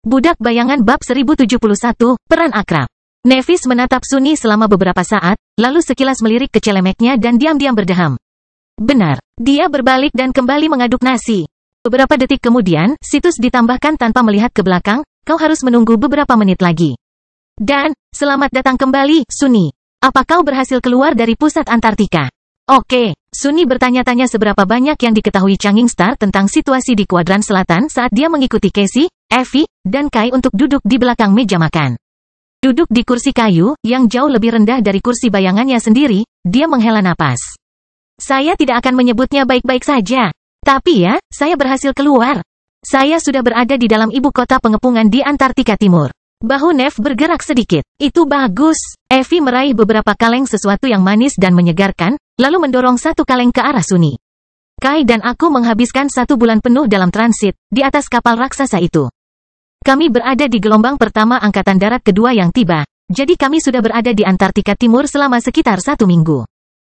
Budak Bayangan bab 1071, Peran Akrab. Nevis menatap Sunni selama beberapa saat, lalu sekilas melirik ke celemeknya dan diam-diam berdeham. Benar, dia berbalik dan kembali mengaduk nasi. Beberapa detik kemudian, Situs ditambahkan tanpa melihat ke belakang, kau harus menunggu beberapa menit lagi. Dan, selamat datang kembali, Sunni. Apa kau berhasil keluar dari pusat Antartika? Oke, Sunni bertanya-tanya seberapa banyak yang diketahui Changing Star tentang situasi di kuadran selatan saat dia mengikuti Casey, Effie, dan Kai untuk duduk di belakang meja makan. Duduk di kursi kayu, yang jauh lebih rendah dari kursi bayangannya sendiri, dia menghela napas. Saya tidak akan menyebutnya baik-baik saja. Tapi ya, saya berhasil keluar. Saya sudah berada di dalam ibu kota pengepungan di Antartika Timur. Bahu Nev bergerak sedikit. Itu bagus. Effie meraih beberapa kaleng sesuatu yang manis dan menyegarkan, lalu mendorong satu kaleng ke arah Sunni. Kai dan aku menghabiskan 1 bulan penuh dalam transit, di atas kapal raksasa itu. Kami berada di gelombang pertama Angkatan Darat kedua yang tiba, jadi kami sudah berada di Antartika Timur selama sekitar 1 minggu.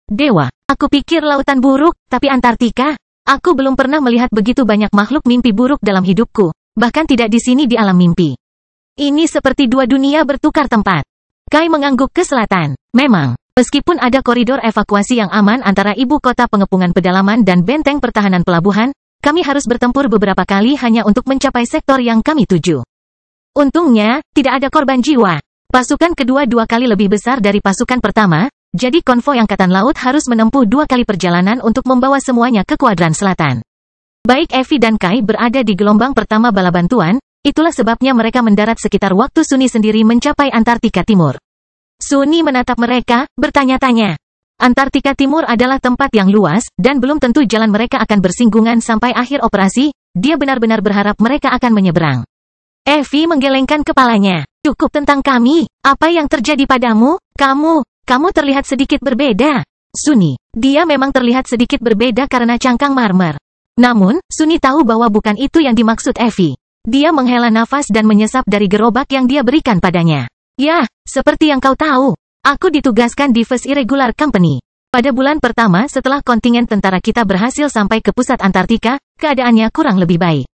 Dewa, aku pikir lautan buruk, tapi Antartika? Aku belum pernah melihat begitu banyak makhluk mimpi buruk dalam hidupku, bahkan tidak di sini di alam mimpi. Ini seperti 2 dunia bertukar tempat. Kai mengangguk ke selatan. Memang, meskipun ada koridor evakuasi yang aman antara ibu kota pengepungan pedalaman dan benteng pertahanan pelabuhan, kami harus bertempur beberapa kali hanya untuk mencapai sektor yang kami tuju. Untungnya, tidak ada korban jiwa. Pasukan kedua 2 kali lebih besar dari pasukan pertama, jadi konvoi Angkatan Laut harus menempuh 2 kali perjalanan untuk membawa semuanya ke kuadran selatan. Baik Effie dan Kai berada di gelombang pertama bala bantuan, itulah sebabnya mereka mendarat sekitar waktu Sunni sendiri mencapai Antartika Timur. Sunni menatap mereka, bertanya-tanya. Antartika Timur adalah tempat yang luas, dan belum tentu jalan mereka akan bersinggungan sampai akhir operasi, dia benar-benar berharap mereka akan menyeberang. Effie menggelengkan kepalanya. Cukup tentang kami, apa yang terjadi padamu? Kamu terlihat sedikit berbeda. Sunni, dia memang terlihat sedikit berbeda karena cangkang marmer. Namun, Sunni tahu bahwa bukan itu yang dimaksud Effie. Dia menghela nafas dan menyesap dari gerobak yang dia berikan padanya. Ya, seperti yang kau tahu. Aku ditugaskan di First Irregular Company. Pada bulan pertama setelah kontingen tentara kita berhasil sampai ke pusat Antartika, keadaannya kurang lebih baik.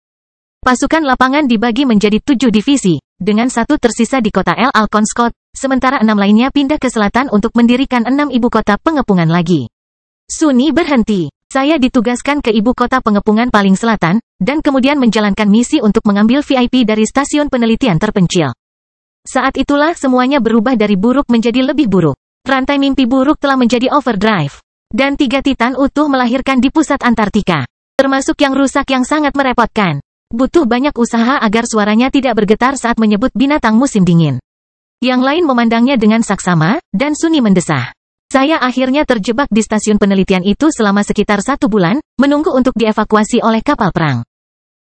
Pasukan lapangan dibagi menjadi 7 divisi, dengan 1 tersisa di kota El Alconscott, sementara 6 lainnya pindah ke selatan untuk mendirikan 6 ibu kota pengepungan lagi. Sunni berhenti. Saya ditugaskan ke ibu kota pengepungan paling selatan, dan kemudian menjalankan misi untuk mengambil VIP dari stasiun penelitian terpencil. Saat itulah semuanya berubah dari buruk menjadi lebih buruk. Rantai mimpi buruk telah menjadi overdrive. Dan 3 titan utuh melahirkan di pusat Antartika. Termasuk yang rusak yang sangat merepotkan. Butuh banyak usaha agar suaranya tidak bergetar saat menyebut binatang musim dingin. Yang lain memandangnya dengan saksama, dan Sunni mendesah. Saya akhirnya terjebak di stasiun penelitian itu selama sekitar 1 bulan, menunggu untuk dievakuasi oleh kapal perang.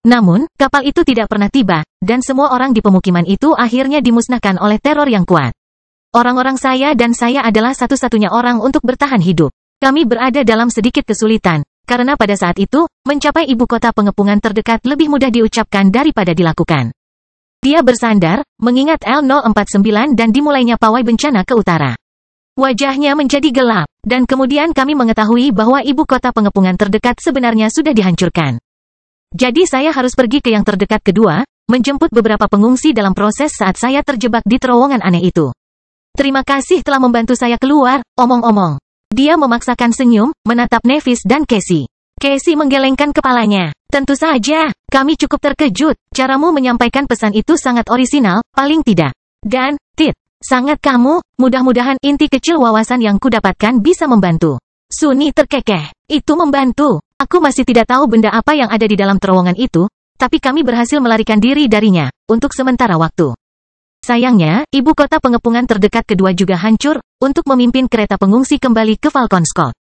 Namun, kapal itu tidak pernah tiba, dan semua orang di pemukiman itu akhirnya dimusnahkan oleh teror yang kuat. Orang-orang saya dan saya adalah satu-satunya orang untuk bertahan hidup. Kami berada dalam sedikit kesulitan, karena pada saat itu, mencapai ibu kota pengepungan terdekat lebih mudah diucapkan daripada dilakukan. Dia bersandar, mengingat L049 dan dimulainya pawai bencana ke utara. Wajahnya menjadi gelap, dan kemudian kami mengetahui bahwa ibu kota pengepungan terdekat sebenarnya sudah dihancurkan. Jadi saya harus pergi ke yang terdekat kedua, menjemput beberapa pengungsi dalam proses saat saya terjebak di terowongan aneh itu. Terima kasih telah membantu saya keluar, omong-omong. Dia memaksakan senyum, menatap Nevis dan Casey. Casey menggelengkan kepalanya. Tentu saja, kami cukup terkejut. Caramu menyampaikan pesan itu sangat orisinal, paling tidak. Dan, sangat kamu, mudah-mudahan inti kecil wawasan yang kudapatkan bisa membantu. Sunni terkekeh. Itu membantu. Aku masih tidak tahu benda apa yang ada di dalam terowongan itu, tapi kami berhasil melarikan diri darinya, untuk sementara waktu. Sayangnya, ibu kota pengepungan terdekat kedua juga hancur, untuk memimpin kereta pengungsi kembali ke Falconscott.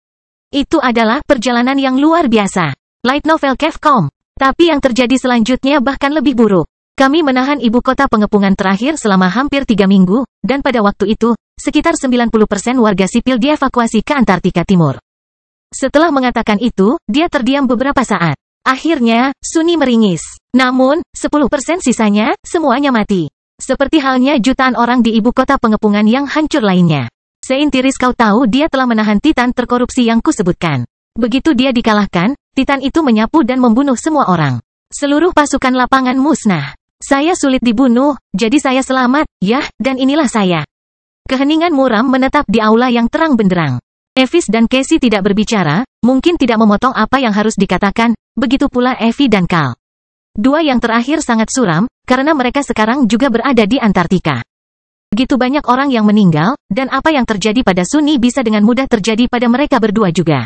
Itu adalah perjalanan yang luar biasa. Light novel Capcom. Tapi yang terjadi selanjutnya bahkan lebih buruk. Kami menahan ibu kota pengepungan terakhir selama hampir 3 minggu, dan pada waktu itu, sekitar 90% warga sipil dievakuasi ke Antartika Timur. Setelah mengatakan itu, dia terdiam beberapa saat. Akhirnya, Sunni meringis. Namun, 10% sisanya, semuanya mati. Seperti halnya jutaan orang di ibu kota pengepungan yang hancur lainnya. Seintiris kau tahu dia telah menahan titan terkorupsi yang kusebutkan. Begitu dia dikalahkan, titan itu menyapu dan membunuh semua orang. Seluruh pasukan lapangan musnah. Saya sulit dibunuh, jadi saya selamat, yah, dan inilah saya. Keheningan muram menetap di aula yang terang benderang. Evis dan Casey tidak berbicara, mungkin tidak memotong apa yang harus dikatakan, begitu pula Evie dan Cal. Dua yang terakhir sangat suram, karena mereka sekarang juga berada di Antartika. Begitu banyak orang yang meninggal, dan apa yang terjadi pada Sunny bisa dengan mudah terjadi pada mereka berdua juga.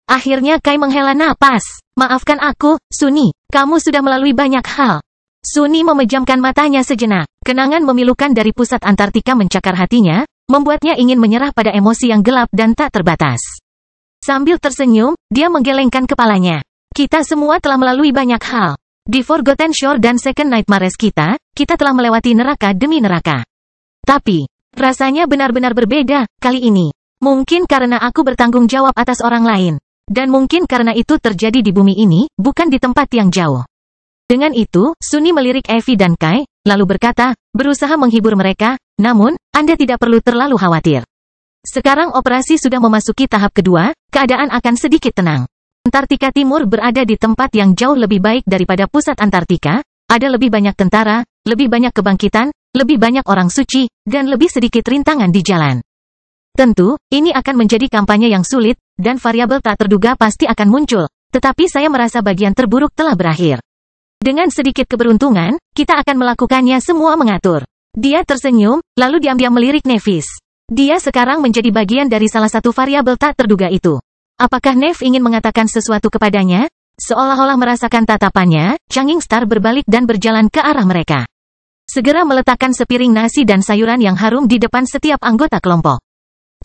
Akhirnya Kai menghela napas. Maafkan aku, Sunny, kamu sudah melalui banyak hal. Sunny memejamkan matanya sejenak. Kenangan memilukan dari pusat Antartika mencakar hatinya, membuatnya ingin menyerah pada emosi yang gelap dan tak terbatas. Sambil tersenyum, dia menggelengkan kepalanya. Kita semua telah melalui banyak hal. Di Forgotten Shore dan Second Nightmares kita telah melewati neraka demi neraka. Tapi, rasanya benar-benar berbeda, kali ini. Mungkin karena aku bertanggung jawab atas orang lain. Dan mungkin karena itu terjadi di bumi ini, bukan di tempat yang jauh. Dengan itu, Sunny melirik Evie dan Kai, lalu berkata, berusaha menghibur mereka, namun, Anda tidak perlu terlalu khawatir. Sekarang operasi sudah memasuki tahap kedua, keadaan akan sedikit tenang. Antartika Timur berada di tempat yang jauh lebih baik daripada pusat Antartika, ada lebih banyak tentara, lebih banyak kebangkitan, lebih banyak orang suci, dan lebih sedikit rintangan di jalan. Tentu, ini akan menjadi kampanye yang sulit, dan variabel tak terduga pasti akan muncul, tetapi saya merasa bagian terburuk telah berakhir. Dengan sedikit keberuntungan, kita akan melakukannya semua mengatur. Dia tersenyum, lalu diam-diam melirik Nevis. Dia sekarang menjadi bagian dari salah satu variabel tak terduga itu. Apakah Neve ingin mengatakan sesuatu kepadanya? Seolah-olah merasakan tatapannya, Changing Star berbalik dan berjalan ke arah mereka. Segera meletakkan sepiring nasi dan sayuran yang harum di depan setiap anggota kelompok.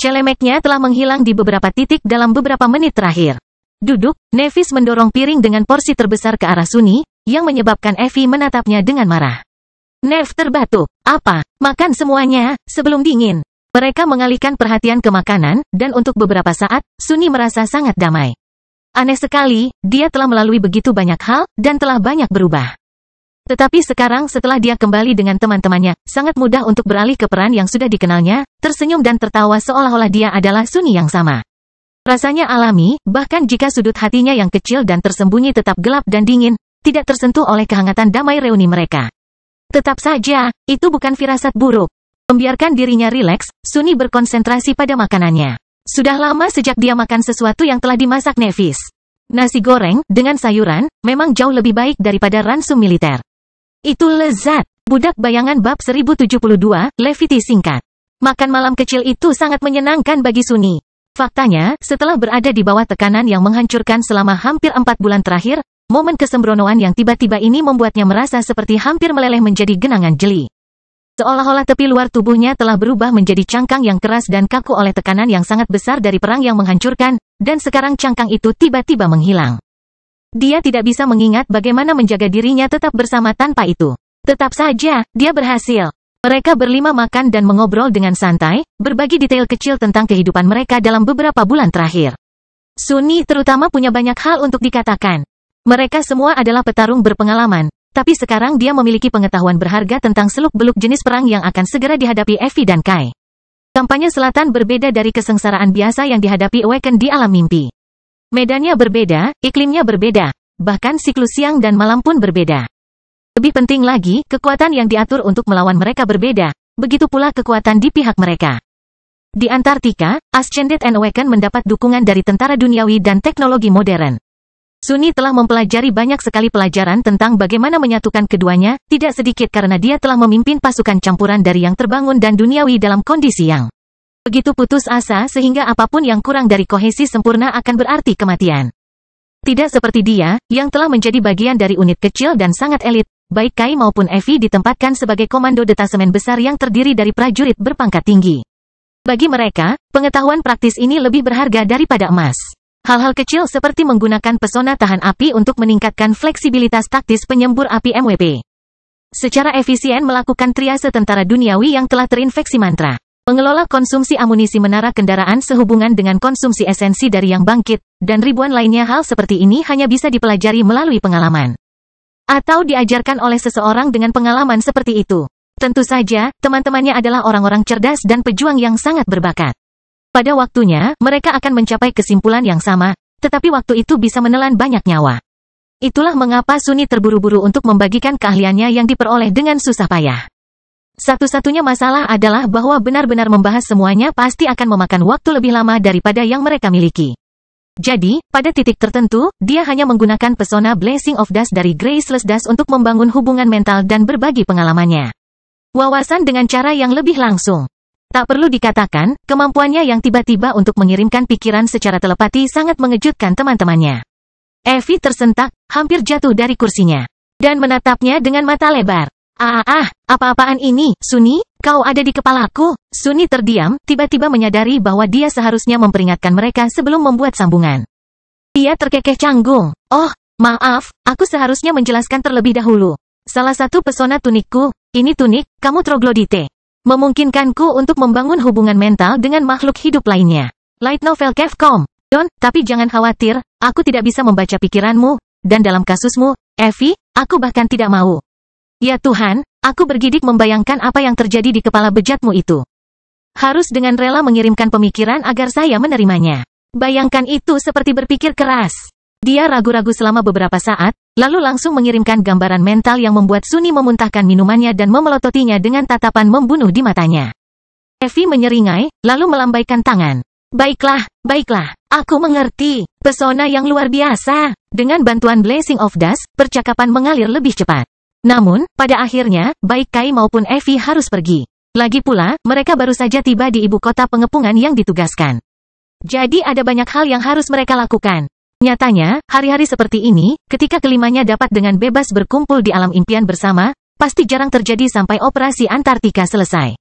Celemeknya telah menghilang di beberapa titik dalam beberapa menit terakhir. Duduk, Nevis mendorong piring dengan porsi terbesar ke arah Sunny, yang menyebabkan Evie menatapnya dengan marah. Neve terbatuk. Apa? Makan semuanya, sebelum dingin. Mereka mengalihkan perhatian ke makanan, dan untuk beberapa saat, Sunny merasa sangat damai. Aneh sekali, dia telah melalui begitu banyak hal, dan telah banyak berubah. Tetapi sekarang setelah dia kembali dengan teman-temannya, sangat mudah untuk beralih ke peran yang sudah dikenalnya, tersenyum dan tertawa seolah-olah dia adalah Sunny yang sama. Rasanya alami, bahkan jika sudut hatinya yang kecil dan tersembunyi tetap gelap dan dingin, tidak tersentuh oleh kehangatan damai reuni mereka. Tetap saja, itu bukan firasat buruk. Membiarkan dirinya rileks, Sunny berkonsentrasi pada makanannya. Sudah lama sejak dia makan sesuatu yang telah dimasak Nevis. Nasi goreng, dengan sayuran, memang jauh lebih baik daripada ransum militer. Itu lezat. Budak bayangan bab 1072, Leviti singkat. Makan malam kecil itu sangat menyenangkan bagi Sunny. Faktanya, setelah berada di bawah tekanan yang menghancurkan selama hampir 4 bulan terakhir, momen kesembronoan yang tiba-tiba ini membuatnya merasa seperti hampir meleleh menjadi genangan jeli. Seolah-olah tepi luar tubuhnya telah berubah menjadi cangkang yang keras dan kaku oleh tekanan yang sangat besar dari perang yang menghancurkan, dan sekarang cangkang itu tiba-tiba menghilang. Dia tidak bisa mengingat bagaimana menjaga dirinya tetap bersama tanpa itu. Tetap saja, dia berhasil. Mereka berlima makan dan mengobrol dengan santai, berbagi detail kecil tentang kehidupan mereka dalam beberapa bulan terakhir. Sunny terutama punya banyak hal untuk dikatakan. Mereka semua adalah petarung berpengalaman, tapi sekarang dia memiliki pengetahuan berharga tentang seluk-beluk jenis perang yang akan segera dihadapi Evie dan Kai. Kampanye selatan berbeda dari kesengsaraan biasa yang dihadapi Awaken di alam mimpi. Medannya berbeda, iklimnya berbeda, bahkan siklus siang dan malam pun berbeda. Lebih penting lagi, kekuatan yang diatur untuk melawan mereka berbeda, begitu pula kekuatan di pihak mereka. Di Antartika, Ascended and Awaken mendapat dukungan dari tentara duniawi dan teknologi modern. Sunny telah mempelajari banyak sekali pelajaran tentang bagaimana menyatukan keduanya, tidak sedikit karena dia telah memimpin pasukan campuran dari yang terbangun dan duniawi dalam kondisi yang begitu putus asa sehingga apapun yang kurang dari kohesi sempurna akan berarti kematian. Tidak seperti dia, yang telah menjadi bagian dari unit kecil dan sangat elit, baik Kai maupun Evie ditempatkan sebagai komando detasemen besar yang terdiri dari prajurit berpangkat tinggi. Bagi mereka, pengetahuan praktis ini lebih berharga daripada emas. Hal-hal kecil seperti menggunakan pesona tahan api untuk meningkatkan fleksibilitas taktis penyembur api MWP. Secara efisien melakukan triase tentara duniawi yang telah terinfeksi mantra. Mengelola konsumsi amunisi menara kendaraan sehubungan dengan konsumsi esensi dari yang bangkit, dan ribuan lainnya hal seperti ini hanya bisa dipelajari melalui pengalaman. Atau diajarkan oleh seseorang dengan pengalaman seperti itu. Tentu saja, teman-temannya adalah orang-orang cerdas dan pejuang yang sangat berbakat. Pada waktunya, mereka akan mencapai kesimpulan yang sama, tetapi waktu itu bisa menelan banyak nyawa. Itulah mengapa Sunny terburu-buru untuk membagikan keahliannya yang diperoleh dengan susah payah. Satu-satunya masalah adalah bahwa benar-benar membahas semuanya pasti akan memakan waktu lebih lama daripada yang mereka miliki. Jadi, pada titik tertentu, dia hanya menggunakan pesona Blessing of Dust dari Graceless Dust untuk membangun hubungan mental dan berbagi pengalamannya. Wawasan dengan cara yang lebih langsung. Tak perlu dikatakan, kemampuannya yang tiba-tiba untuk mengirimkan pikiran secara telepati sangat mengejutkan teman-temannya. Evie tersentak, hampir jatuh dari kursinya, dan menatapnya dengan mata lebar. Apa-apaan ini, Sunny? Kau ada di kepalaku. Sunny terdiam, tiba-tiba menyadari bahwa dia seharusnya memperingatkan mereka sebelum membuat sambungan. Dia terkekeh canggung. Oh, maaf, aku seharusnya menjelaskan terlebih dahulu. Salah satu pesona tunikku, ini tunik, kamu troglodite, memungkinkanku untuk membangun hubungan mental dengan makhluk hidup lainnya. Light novel Capcom. Tapi jangan khawatir, aku tidak bisa membaca pikiranmu, dan dalam kasusmu, Evie, aku bahkan tidak mau. Ya Tuhan, aku bergidik membayangkan apa yang terjadi di kepala bejatmu itu. Harus dengan rela mengirimkan pemikiran agar saya menerimanya. Bayangkan itu seperti berpikir keras. Dia ragu-ragu selama beberapa saat, lalu langsung mengirimkan gambaran mental yang membuat Sunny memuntahkan minumannya dan memelototinya dengan tatapan membunuh di matanya. Evie menyeringai, lalu melambaikan tangan. Baiklah, aku mengerti. Pesona yang luar biasa. Dengan bantuan Blessing of Dust, percakapan mengalir lebih cepat. Namun, pada akhirnya, baik Kai maupun Evie harus pergi. Lagi pula, mereka baru saja tiba di ibu kota pengepungan yang ditugaskan. Jadi ada banyak hal yang harus mereka lakukan. Nyatanya, hari-hari seperti ini, ketika kelimanya dapat dengan bebas berkumpul di alam impian bersama, pasti jarang terjadi sampai operasi Antartika selesai.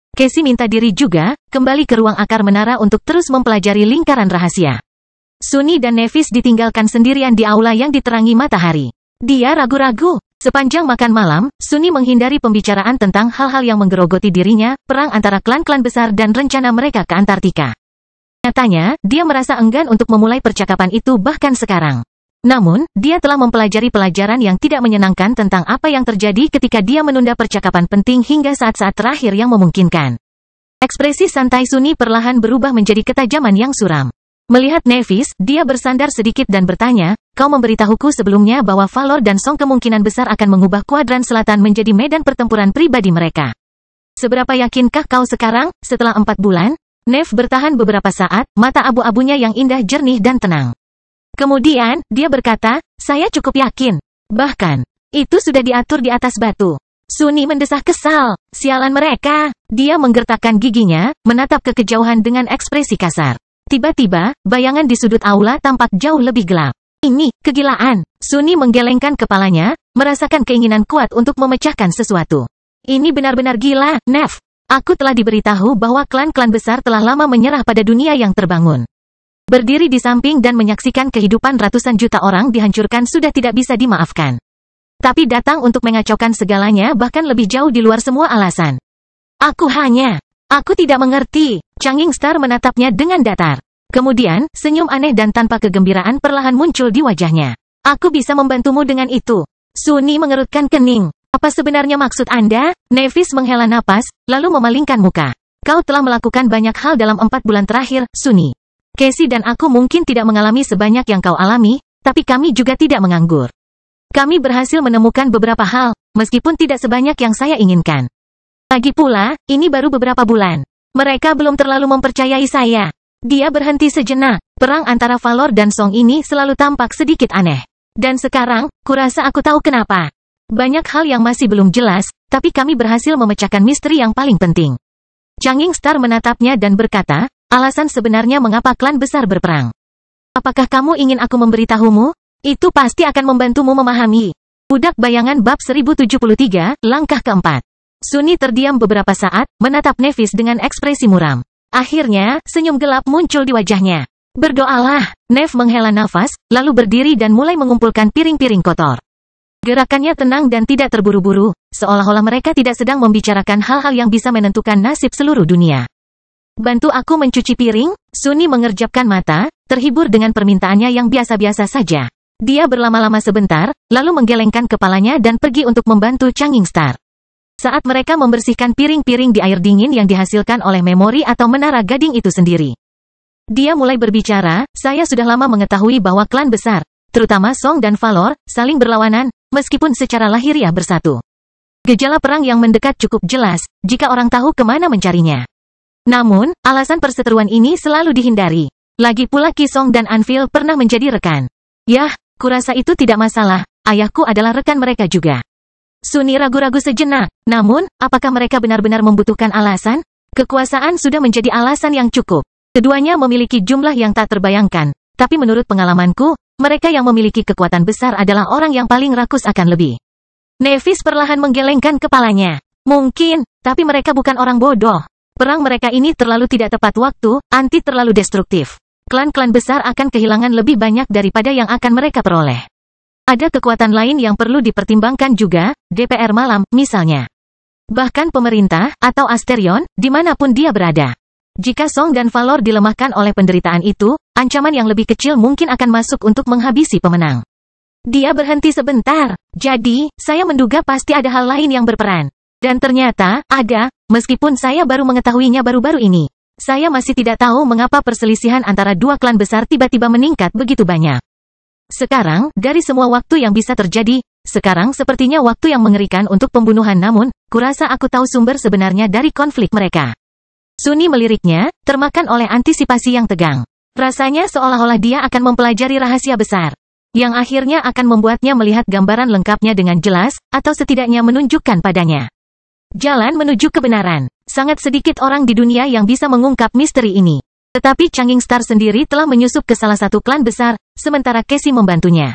Casey minta diri juga, kembali ke ruang akar menara untuk terus mempelajari lingkaran rahasia. Sunny dan Nevis ditinggalkan sendirian di aula yang diterangi matahari. Dia ragu-ragu. Sepanjang makan malam, Sunny menghindari pembicaraan tentang hal-hal yang menggerogoti dirinya, perang antara klan-klan besar dan rencana mereka ke Antartika. Nyatanya, dia merasa enggan untuk memulai percakapan itu bahkan sekarang. Namun, dia telah mempelajari pelajaran yang tidak menyenangkan tentang apa yang terjadi ketika dia menunda percakapan penting hingga saat-saat terakhir yang memungkinkan. Ekspresi santai Sunny perlahan berubah menjadi ketajaman yang suram. Melihat Nevis, dia bersandar sedikit dan bertanya, kau memberitahuku sebelumnya bahwa Valor dan Song kemungkinan besar akan mengubah kuadran selatan menjadi medan pertempuran pribadi mereka. Seberapa yakinkah kau sekarang, setelah 4 bulan? Nev bertahan beberapa saat, mata abu-abunya yang indah jernih dan tenang. Kemudian, dia berkata, saya cukup yakin. Bahkan, itu sudah diatur di atas batu. Sunny mendesah kesal. Sialan mereka. Dia menggertakkan giginya, menatap ke kejauhan dengan ekspresi kasar. Tiba-tiba, bayangan di sudut aula tampak jauh lebih gelap. Ini, kegilaan. Sunny menggelengkan kepalanya, merasakan keinginan kuat untuk memecahkan sesuatu. Ini benar-benar gila, Nev. Aku telah diberitahu bahwa klan-klan besar telah lama menyerah pada dunia yang terbangun. Berdiri di samping dan menyaksikan kehidupan ratusan juta orang dihancurkan sudah tidak bisa dimaafkan. Tapi datang untuk mengacaukan segalanya bahkan lebih jauh di luar semua alasan. Aku tidak mengerti. Changing Star menatapnya dengan datar. Kemudian, senyum aneh dan tanpa kegembiraan perlahan muncul di wajahnya. Aku bisa membantumu dengan itu. Sunny mengerutkan kening. Apa sebenarnya maksud Anda? Nevis menghela napas, lalu memalingkan muka. Kau telah melakukan banyak hal dalam 4 bulan terakhir, Sunny. Casey dan aku mungkin tidak mengalami sebanyak yang kau alami, tapi kami juga tidak menganggur. Kami berhasil menemukan beberapa hal, meskipun tidak sebanyak yang saya inginkan. Lagi pula, ini baru beberapa bulan. Mereka belum terlalu mempercayai saya. Dia berhenti sejenak. Perang antara Valor dan Song ini selalu tampak sedikit aneh. Dan sekarang, kurasa aku tahu kenapa. Banyak hal yang masih belum jelas, tapi kami berhasil memecahkan misteri yang paling penting. Changing Star menatapnya dan berkata, alasan sebenarnya mengapa klan besar berperang. Apakah kamu ingin aku memberitahumu? Itu pasti akan membantumu memahami. Budak Bayangan bab 1073, langkah keempat. Sunny terdiam beberapa saat, menatap Nevis dengan ekspresi muram. Akhirnya, senyum gelap muncul di wajahnya. Berdoalah. Nev menghela nafas, lalu berdiri dan mulai mengumpulkan piring-piring kotor. Gerakannya tenang dan tidak terburu-buru, seolah-olah mereka tidak sedang membicarakan hal-hal yang bisa menentukan nasib seluruh dunia. Bantu aku mencuci piring? Sunny mengerjapkan mata, terhibur dengan permintaannya yang biasa-biasa saja. Dia berlama-lama sebentar, lalu menggelengkan kepalanya dan pergi untuk membantu Changing Star. Saat mereka membersihkan piring-piring di air dingin yang dihasilkan oleh memori atau menara gading itu sendiri. Dia mulai berbicara, saya sudah lama mengetahui bahwa klan besar, terutama Song dan Valor, saling berlawanan, meskipun secara lahiriah bersatu. Gejala perang yang mendekat cukup jelas, jika orang tahu kemana mencarinya. Namun, alasan perseteruan ini selalu dihindari. Lagi pula Qi Song dan Anvil pernah menjadi rekan. Yah, kurasa itu tidak masalah, ayahku adalah rekan mereka juga. Sunni ragu-ragu sejenak, namun, apakah mereka benar-benar membutuhkan alasan? Kekuasaan sudah menjadi alasan yang cukup. Keduanya memiliki jumlah yang tak terbayangkan, tapi menurut pengalamanku, mereka yang memiliki kekuatan besar adalah orang yang paling rakus akan lebih. Nevis perlahan menggelengkan kepalanya. Mungkin, tapi mereka bukan orang bodoh. Perang mereka ini terlalu tidak tepat waktu, anti terlalu destruktif. Klan-klan besar akan kehilangan lebih banyak daripada yang akan mereka peroleh. Ada kekuatan lain yang perlu dipertimbangkan juga, DPR malam, misalnya. Bahkan pemerintah, atau Asterion, dimanapun dia berada. Jika Song dan Valor dilemahkan oleh penderitaan itu, ancaman yang lebih kecil mungkin akan masuk untuk menghabisi pemenang. Dia berhenti sebentar. Jadi, saya menduga pasti ada hal lain yang berperan. Dan ternyata, ada, meskipun saya baru mengetahuinya baru-baru ini. Saya masih tidak tahu mengapa perselisihan antara dua klan besar tiba-tiba meningkat begitu banyak. Sekarang, dari semua waktu yang bisa terjadi, sekarang sepertinya waktu yang mengerikan untuk pembunuhan, namun, kurasa aku tahu sumber sebenarnya dari konflik mereka. Sunni meliriknya, termakan oleh antisipasi yang tegang. Rasanya seolah-olah dia akan mempelajari rahasia besar, yang akhirnya akan membuatnya melihat gambaran lengkapnya dengan jelas, atau setidaknya menunjukkan padanya jalan menuju kebenaran. Sangat sedikit orang di dunia yang bisa mengungkap misteri ini. Tetapi Changing Star sendiri telah menyusup ke salah satu klan besar, sementara Casey membantunya.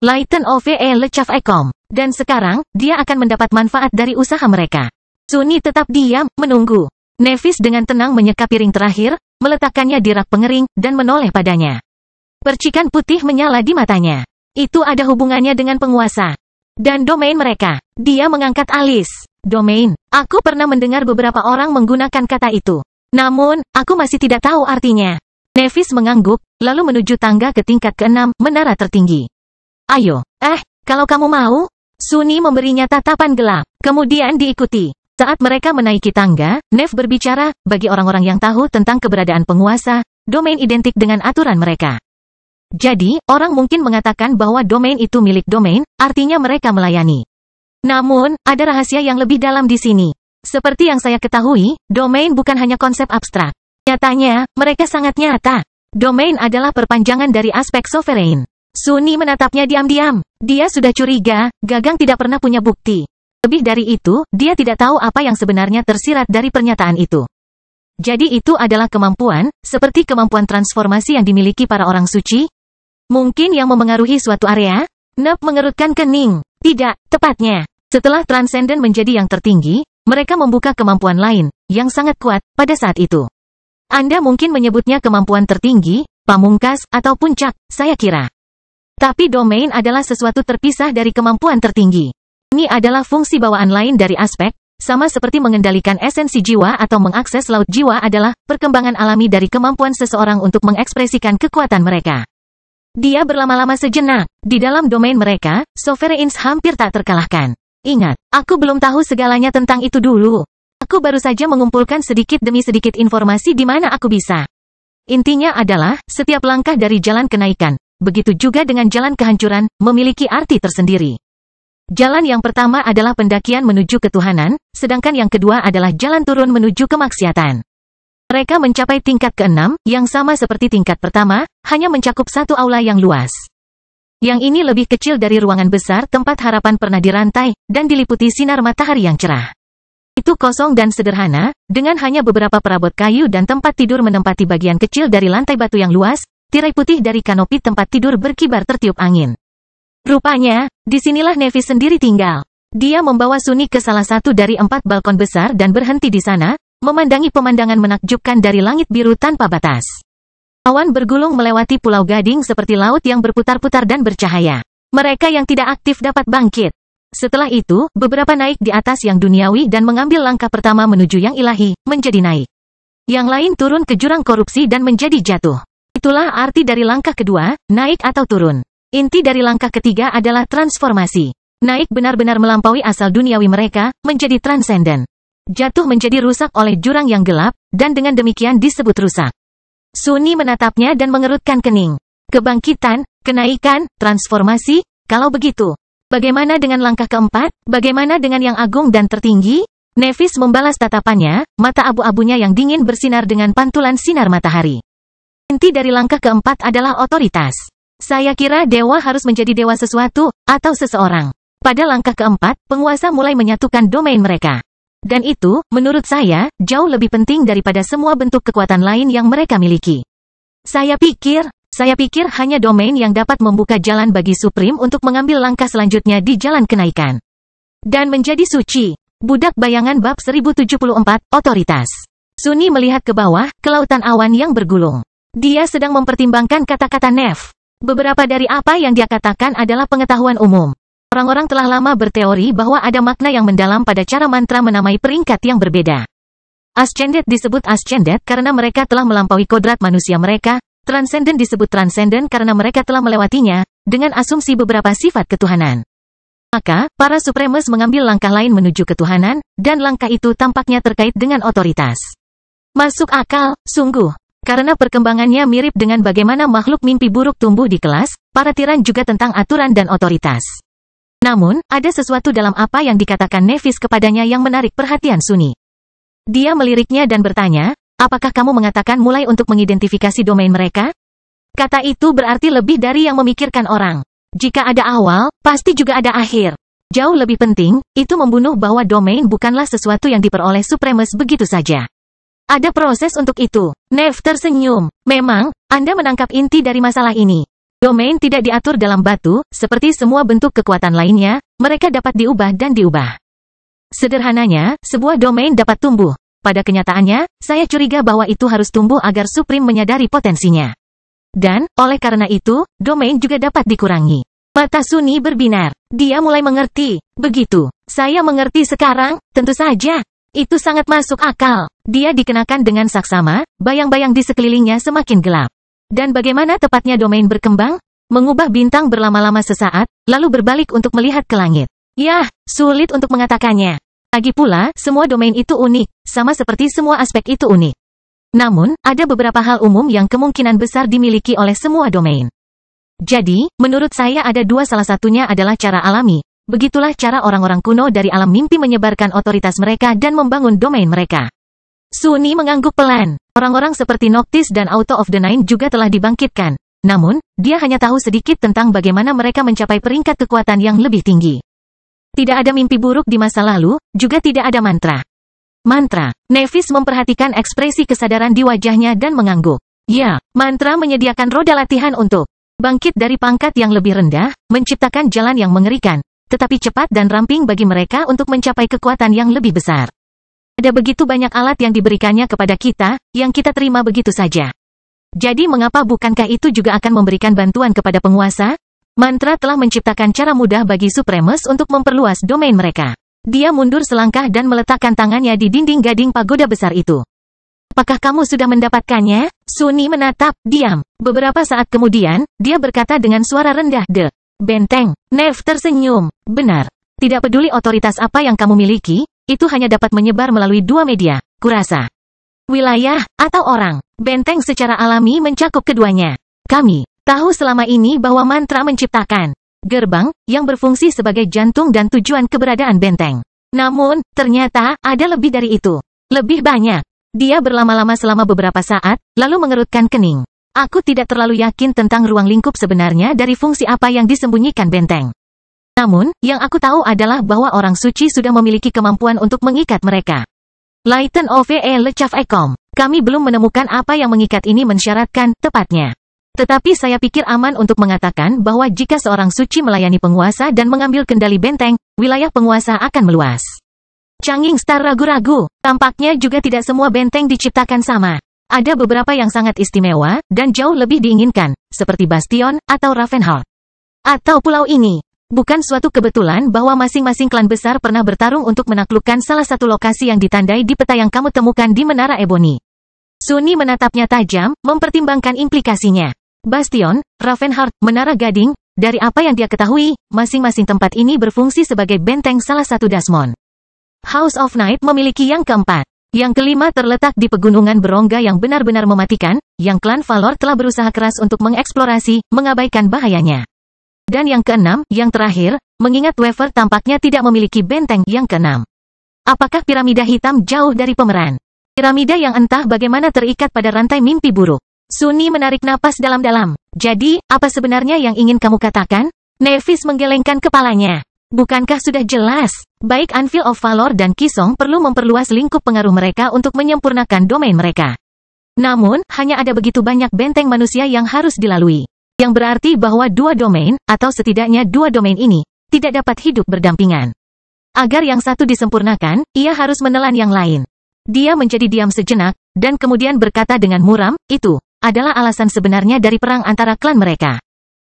Lighten OVE Lecaf Ekom. Dan sekarang, dia akan mendapat manfaat dari usaha mereka. Sunni tetap diam, menunggu. Nevis dengan tenang menyeka piring terakhir, meletakkannya di rak pengering, dan menoleh padanya. Percikan putih menyala di matanya. Itu ada hubungannya dengan penguasa dan domain mereka. Dia mengangkat alis. Domain. Aku pernah mendengar beberapa orang menggunakan kata itu. Namun, aku masih tidak tahu artinya. Nevis mengangguk, lalu menuju tangga ke tingkat ke-6, menara tertinggi. Ayo, kalau kamu mau. Sunni memberinya tatapan gelap, kemudian diikuti. Saat mereka menaiki tangga, Nev berbicara, bagi orang-orang yang tahu tentang keberadaan penguasa, domain identik dengan aturan mereka. Jadi, orang mungkin mengatakan bahwa domain itu milik domain, artinya mereka melayani. Namun, ada rahasia yang lebih dalam di sini. Seperti yang saya ketahui, domain bukan hanya konsep abstrak. Nyatanya, mereka sangat nyata. Domain adalah perpanjangan dari aspek sovereign. Sunni menatapnya diam-diam. Dia sudah curiga, Gagang tidak pernah punya bukti. Lebih dari itu, dia tidak tahu apa yang sebenarnya tersirat dari pernyataan itu. Jadi itu adalah kemampuan, seperti kemampuan transformasi yang dimiliki para orang suci? Mungkin yang memengaruhi suatu area? Nep mengerutkan kening. Tidak, tepatnya. Setelah transenden menjadi yang tertinggi, mereka membuka kemampuan lain, yang sangat kuat, pada saat itu. Anda mungkin menyebutnya kemampuan tertinggi, pamungkas, atau puncak, saya kira. Tapi domain adalah sesuatu terpisah dari kemampuan tertinggi. Ini adalah fungsi bawaan lain dari aspek, sama seperti mengendalikan esensi jiwa atau mengakses laut jiwa adalah perkembangan alami dari kemampuan seseorang untuk mengekspresikan kekuatan mereka. Dia berlama-lama sejenak. Di dalam domain mereka, Sovereigns hampir tak terkalahkan. Ingat, aku belum tahu segalanya tentang itu dulu. Aku baru saja mengumpulkan sedikit demi sedikit informasi di mana aku bisa. Intinya adalah, setiap langkah dari jalan kenaikan, begitu juga dengan jalan kehancuran, memiliki arti tersendiri. Jalan yang pertama adalah pendakian menuju ketuhanan, sedangkan yang kedua adalah jalan turun menuju kemaksiatan. Mereka mencapai tingkat ke-6, yang sama seperti tingkat pertama, hanya mencakup satu aula yang luas. Yang ini lebih kecil dari ruangan besar tempat harapan pernah dirantai, dan diliputi sinar matahari yang cerah. Itu kosong dan sederhana, dengan hanya beberapa perabot kayu dan tempat tidur menempati bagian kecil dari lantai batu yang luas, tirai putih dari kanopi tempat tidur berkibar tertiup angin. Rupanya, disinilah Nevis sendiri tinggal. Dia membawa Sunni ke salah satu dari 4 balkon besar dan berhenti di sana, memandangi pemandangan menakjubkan dari langit biru tanpa batas. Awan bergulung melewati pulau gading seperti laut yang berputar-putar dan bercahaya. Mereka yang tidak aktif dapat bangkit. Setelah itu, beberapa naik di atas yang duniawi dan mengambil langkah pertama menuju yang ilahi, menjadi naik. Yang lain turun ke jurang korupsi dan menjadi jatuh. Itulah arti dari langkah kedua, naik atau turun. Inti dari langkah ketiga adalah transformasi. Naik benar-benar melampaui asal duniawi mereka, menjadi transenden. Jatuh menjadi rusak oleh jurang yang gelap, dan dengan demikian disebut rusak. Sunni menatapnya dan mengerutkan kening. Kebangkitan, Kenaikan, transformasi, kalau begitu. Bagaimana dengan langkah keempat? Bagaimana dengan yang agung dan tertinggi? Nevis membalas tatapannya, mata abu-abunya yang dingin bersinar dengan pantulan sinar matahari. Inti dari langkah keempat adalah otoritas. Saya kira dewa harus menjadi dewa sesuatu, atau seseorang. Pada langkah keempat, penguasa mulai menyatukan domain mereka. Dan itu, menurut saya, jauh lebih penting daripada semua bentuk kekuatan lain yang mereka miliki. Saya pikir hanya domain yang dapat membuka jalan bagi Supreme untuk mengambil langkah selanjutnya di jalan kenaikan. Dan menjadi suci. Budak Bayangan bab 1074, Otoritas. Sunni melihat ke bawah, ke lautan awan yang bergulung. Dia sedang mempertimbangkan kata-kata Nev. Beberapa dari apa yang dia katakan adalah pengetahuan umum. Orang-orang telah lama berteori bahwa ada makna yang mendalam pada cara mantra menamai peringkat yang berbeda. Ascended disebut Ascended karena mereka telah melampaui kodrat manusia mereka. Transcendent disebut Transcendent karena mereka telah melewatinya, dengan asumsi beberapa sifat ketuhanan. Maka, para Supremes mengambil langkah lain menuju ketuhanan, dan langkah itu tampaknya terkait dengan otoritas. Masuk akal, sungguh. Karena perkembangannya mirip dengan bagaimana makhluk mimpi buruk tumbuh di kelas, para tiran juga tentang aturan dan otoritas. Namun, ada sesuatu dalam apa yang dikatakan Nevis kepadanya yang menarik perhatian Sunni. Dia meliriknya dan bertanya, apakah kamu mengatakan mulai untuk mengidentifikasi domain mereka? Kata itu berarti lebih dari yang memikirkan orang. Jika ada awal, pasti juga ada akhir. Jauh lebih penting, itu membunuh bahwa domain bukanlah sesuatu yang diperoleh Supremes begitu saja. Ada proses untuk itu. Nev tersenyum. Memang, Anda menangkap inti dari masalah ini. Domain tidak diatur dalam batu, seperti semua bentuk kekuatan lainnya, mereka dapat diubah dan diubah. Sederhananya, sebuah domain dapat tumbuh. Pada kenyataannya, saya curiga bahwa itu harus tumbuh agar Supreme menyadari potensinya. Dan, oleh karena itu, domain juga dapat dikurangi. Mata Sunni berbinar. Dia mulai mengerti. Begitu. Saya mengerti sekarang, tentu saja. Itu sangat masuk akal. Dia dikenakan dengan saksama, bayang-bayang di sekelilingnya semakin gelap. Dan bagaimana tepatnya domain berkembang? Mengubah bintang berlama-lama sesaat, lalu berbalik untuk melihat ke langit. Yah, sulit untuk mengatakannya. Lagi pula, semua domain itu unik, sama seperti semua aspek itu unik. Namun, ada beberapa hal umum yang kemungkinan besar dimiliki oleh semua domain. Jadi, menurut saya ada dua, salah satunya adalah cara alami. Begitulah cara orang-orang kuno dari alam mimpi menyebarkan otoritas mereka dan membangun domain mereka. Sunni mengangguk pelan. Orang-orang seperti Noctis dan Auto of the Nine juga telah dibangkitkan. Namun, dia hanya tahu sedikit tentang bagaimana mereka mencapai peringkat kekuatan yang lebih tinggi. Tidak ada mimpi buruk di masa lalu, juga tidak ada mantra. Mantra. Nevis memperhatikan ekspresi kesadaran di wajahnya dan mengangguk. Ya, mantra menyediakan roda latihan untuk bangkit dari pangkat yang lebih rendah, menciptakan jalan yang mengerikan, tetapi cepat dan ramping bagi mereka untuk mencapai kekuatan yang lebih besar. Ada begitu banyak alat yang diberikannya kepada kita, yang kita terima begitu saja. Jadi mengapa bukankah itu juga akan memberikan bantuan kepada penguasa? Mantra telah menciptakan cara mudah bagi Supremes untuk memperluas domain mereka. Dia mundur selangkah dan meletakkan tangannya di dinding gading pagoda besar itu. Apakah kamu sudah mendapatkannya? Sunni menatap, diam. Beberapa saat kemudian, dia berkata dengan suara rendah, benteng. Nev tersenyum. Benar. Tidak peduli otoritas apa yang kamu miliki, itu hanya dapat menyebar melalui dua media, kurasa. Wilayah, atau orang. Benteng secara alami mencakup keduanya. Kami tahu selama ini bahwa mantra menciptakan gerbang, yang berfungsi sebagai jantung dan tujuan keberadaan benteng. Namun, ternyata, ada lebih dari itu. Lebih banyak. Dia berlama-lama selama beberapa saat, lalu mengerutkan kening. Aku tidak terlalu yakin tentang ruang lingkup sebenarnya dari fungsi apa yang disembunyikan benteng. Namun, yang aku tahu adalah bahwa orang suci sudah memiliki kemampuan untuk mengikat mereka. Lighten OVE Lecaf Ekom. Kami belum menemukan apa yang mengikat ini mensyaratkan, tepatnya. Tetapi saya pikir aman untuk mengatakan bahwa jika seorang suci melayani penguasa dan mengambil kendali benteng, wilayah penguasa akan meluas. Changing Star ragu-ragu. Tampaknya juga tidak semua benteng diciptakan sama. Ada beberapa yang sangat istimewa, dan jauh lebih diinginkan, seperti Bastion, atau Ravenheart. Atau pulau ini. Bukan suatu kebetulan bahwa masing-masing klan besar pernah bertarung untuk menaklukkan salah satu lokasi yang ditandai di peta yang kamu temukan di Menara Ebony. Sunni menatapnya tajam, mempertimbangkan implikasinya. Bastion, Ravenheart, Menara Gading, dari apa yang dia ketahui, masing-masing tempat ini berfungsi sebagai benteng salah satu Dasmon. House of Night memiliki yang keempat. Yang kelima terletak di pegunungan berongga yang benar-benar mematikan, yang klan Valor telah berusaha keras untuk mengeksplorasi, mengabaikan bahayanya. Dan yang keenam, yang terakhir, mengingat Waver tampaknya tidak memiliki benteng yang keenam. Apakah piramida hitam jauh dari pemeran? Piramida yang entah bagaimana terikat pada rantai mimpi buruk. Sunni menarik napas dalam-dalam. Jadi, apa sebenarnya yang ingin kamu katakan? Nevis menggelengkan kepalanya. Bukankah sudah jelas? Baik Anvil of Valor dan Kisong perlu memperluas lingkup pengaruh mereka untuk menyempurnakan domain mereka. Namun, hanya ada begitu banyak benteng manusia yang harus dilalui. Yang berarti bahwa dua domain, atau setidaknya dua domain ini, tidak dapat hidup berdampingan. Agar yang satu disempurnakan, ia harus menelan yang lain. Dia menjadi diam sejenak, dan kemudian berkata dengan muram, itu adalah alasan sebenarnya dari perang antara klan mereka.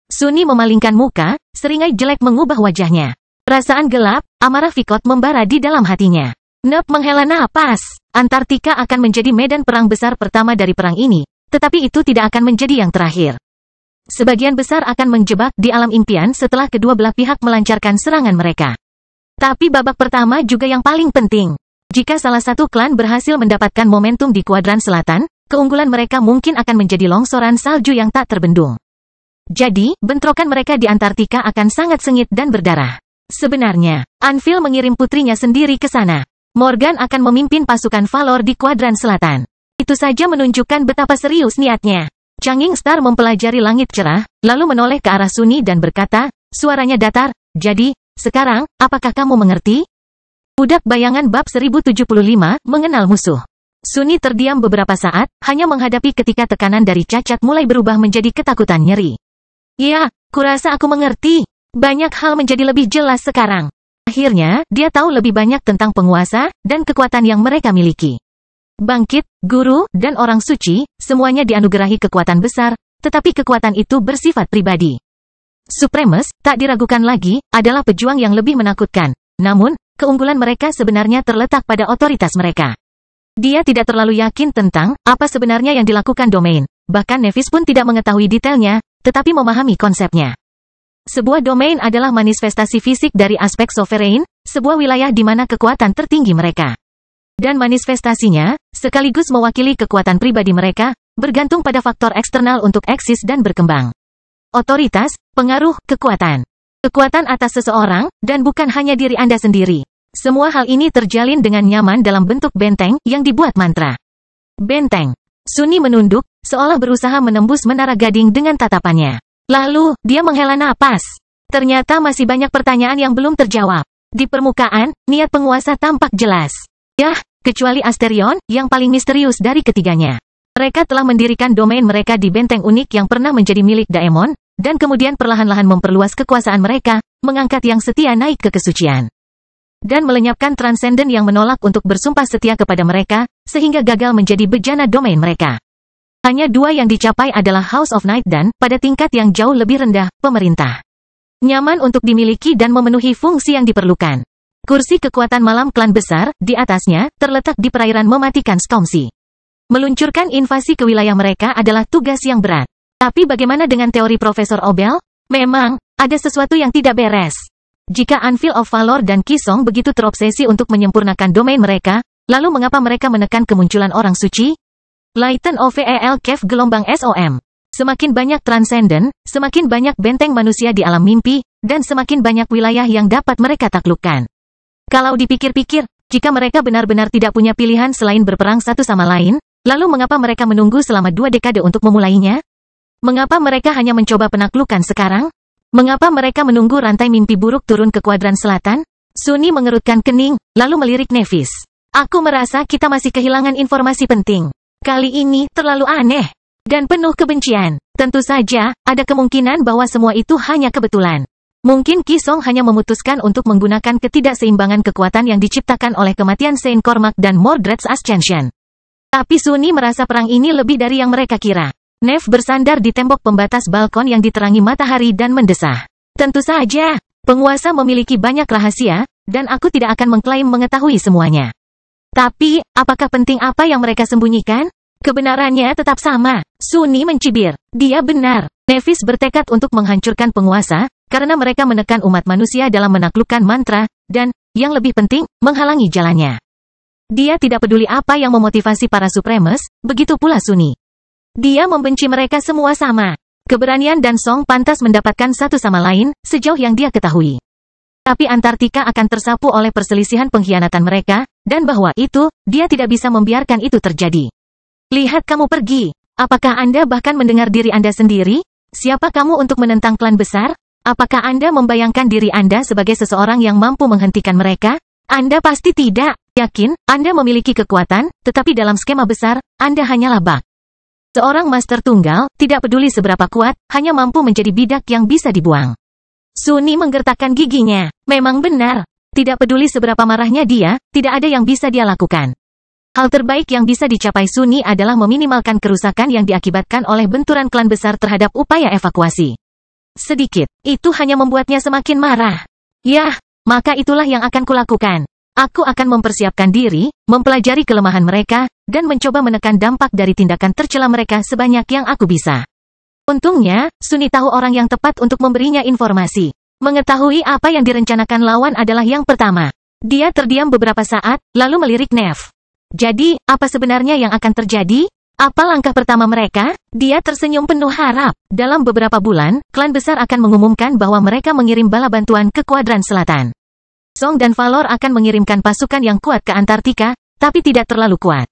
Sunni memalingkan muka, seringai jelek mengubah wajahnya. Perasaan gelap, amarah Vikot membara di dalam hatinya. Nep menghela napas. Antartika akan menjadi medan perang besar pertama dari perang ini, tetapi itu tidak akan menjadi yang terakhir. Sebagian besar akan menjebak di alam impian setelah kedua belah pihak melancarkan serangan mereka. Tapi babak pertama juga yang paling penting. Jika salah satu klan berhasil mendapatkan momentum di kuadran selatan, keunggulan mereka mungkin akan menjadi longsoran salju yang tak terbendung. Jadi, bentrokan mereka di Antartika akan sangat sengit dan berdarah. Sebenarnya, Anvil mengirim putrinya sendiri ke sana. Morgan akan memimpin pasukan Valor di kuadran selatan. Itu saja menunjukkan betapa serius niatnya. Changing Star mempelajari langit cerah, lalu menoleh ke arah Sunni dan berkata, suaranya datar, jadi, sekarang, apakah kamu mengerti? Budak bayangan bab 1075, mengenal musuh. Sunni terdiam beberapa saat, hanya menghadapi ketika tekanan dari cacat mulai berubah menjadi ketakutan nyeri. Ya, kurasa aku mengerti. Banyak hal menjadi lebih jelas sekarang. Akhirnya, dia tahu lebih banyak tentang penguasa, dan kekuatan yang mereka miliki. Bangkit, guru, dan orang suci, semuanya dianugerahi kekuatan besar, tetapi kekuatan itu bersifat pribadi. Supremus, tak diragukan lagi, adalah pejuang yang lebih menakutkan. Namun, keunggulan mereka sebenarnya terletak pada otoritas mereka. Dia tidak terlalu yakin tentang apa sebenarnya yang dilakukan domain. Bahkan Nevis pun tidak mengetahui detailnya, tetapi memahami konsepnya. Sebuah domain adalah manifestasi fisik dari aspek sovereign, sebuah wilayah di mana kekuatan tertinggi mereka. Dan manifestasinya, sekaligus mewakili kekuatan pribadi mereka, bergantung pada faktor eksternal untuk eksis dan berkembang. Otoritas, pengaruh, kekuatan. Kekuatan atas seseorang, dan bukan hanya diri Anda sendiri. Semua hal ini terjalin dengan nyaman dalam bentuk benteng yang dibuat mantra. Benteng. Sunni menunduk, seolah berusaha menembus menara gading dengan tatapannya. Lalu, dia menghela napas. Ternyata masih banyak pertanyaan yang belum terjawab. Di permukaan, niat penguasa tampak jelas. Yah, kecuali Asterion, yang paling misterius dari ketiganya. Mereka telah mendirikan domain mereka di benteng unik yang pernah menjadi milik Daemon, dan kemudian perlahan-lahan memperluas kekuasaan mereka, mengangkat yang setia naik ke kesucian. Dan melenyapkan transenden yang menolak untuk bersumpah setia kepada mereka, sehingga gagal menjadi bejana domain mereka. Hanya dua yang dicapai adalah House of Night dan, pada tingkat yang jauh lebih rendah, pemerintah. Nyaman untuk dimiliki dan memenuhi fungsi yang diperlukan. Kursi kekuatan malam klan besar, di atasnya, terletak di perairan mematikan Stormsea. Meluncurkan invasi ke wilayah mereka adalah tugas yang berat. Tapi bagaimana dengan teori Profesor Obel? Memang, ada sesuatu yang tidak beres. Jika Anvil of Valor dan Kisong begitu terobsesi untuk menyempurnakan domain mereka, lalu mengapa mereka menekan kemunculan orang suci? Lighten OVEL Cave gelombang SOM. Semakin banyak transenden, semakin banyak benteng manusia di alam mimpi, dan semakin banyak wilayah yang dapat mereka taklukkan. Kalau dipikir-pikir, jika mereka benar-benar tidak punya pilihan selain berperang satu sama lain, lalu mengapa mereka menunggu selama 2 dekade untuk memulainya? Mengapa mereka hanya mencoba penaklukan sekarang? Mengapa mereka menunggu rantai mimpi buruk turun ke kuadran selatan? Sunni mengerutkan kening, lalu melirik Nevis. Aku merasa kita masih kehilangan informasi penting. Kali ini terlalu aneh dan penuh kebencian. Tentu saja, ada kemungkinan bahwa semua itu hanya kebetulan. Mungkin Kisong hanya memutuskan untuk menggunakan ketidakseimbangan kekuatan yang diciptakan oleh kematian Saint Cormac dan Mordred's Ascension. Tapi Sunni merasa perang ini lebih dari yang mereka kira. Nev bersandar di tembok pembatas balkon yang diterangi matahari dan mendesah. Tentu saja, penguasa memiliki banyak rahasia, dan aku tidak akan mengklaim mengetahui semuanya. Tapi, apakah penting apa yang mereka sembunyikan? Kebenarannya tetap sama. Sunni mencibir. Dia benar. Nevis bertekad untuk menghancurkan penguasa, karena mereka menekan umat manusia dalam menaklukkan mantra, dan, yang lebih penting, menghalangi jalannya. Dia tidak peduli apa yang memotivasi para Supremes, begitu pula Sunny. Dia membenci mereka semua sama. Keberanian dan Song pantas mendapatkan satu sama lain, sejauh yang dia ketahui. Tapi Antartika akan tersapu oleh perselisihan pengkhianatan mereka, dan bahwa itu, dia tidak bisa membiarkan itu terjadi. Lihat kamu pergi. Apakah Anda bahkan mendengar diri Anda sendiri? Siapa kamu untuk menentang klan besar? Apakah Anda membayangkan diri Anda sebagai seseorang yang mampu menghentikan mereka? Anda pasti tidak. Yakin, Anda memiliki kekuatan, tetapi dalam skema besar, Anda hanyalah bak. Seorang master tunggal, tidak peduli seberapa kuat, hanya mampu menjadi bidak yang bisa dibuang. Sunny menggertakkan giginya. Memang benar. Tidak peduli seberapa marahnya dia, tidak ada yang bisa dia lakukan. Hal terbaik yang bisa dicapai Sunny adalah meminimalkan kerusakan yang diakibatkan oleh benturan klan besar terhadap upaya evakuasi. Sedikit, itu hanya membuatnya semakin marah. Yah, maka itulah yang akan kulakukan. Aku akan mempersiapkan diri, mempelajari kelemahan mereka, dan mencoba menekan dampak dari tindakan tercela mereka sebanyak yang aku bisa. Untungnya, Sunny tahu orang yang tepat untuk memberinya informasi. Mengetahui apa yang direncanakan lawan adalah yang pertama. Dia terdiam beberapa saat, lalu melirik Nev. Jadi, apa sebenarnya yang akan terjadi? Apa langkah pertama mereka? Dia tersenyum penuh harap. Dalam beberapa bulan, klan besar akan mengumumkan bahwa mereka mengirim bala bantuan ke kuadran selatan. Song dan Valor akan mengirimkan pasukan yang kuat ke Antartika, tapi tidak terlalu kuat.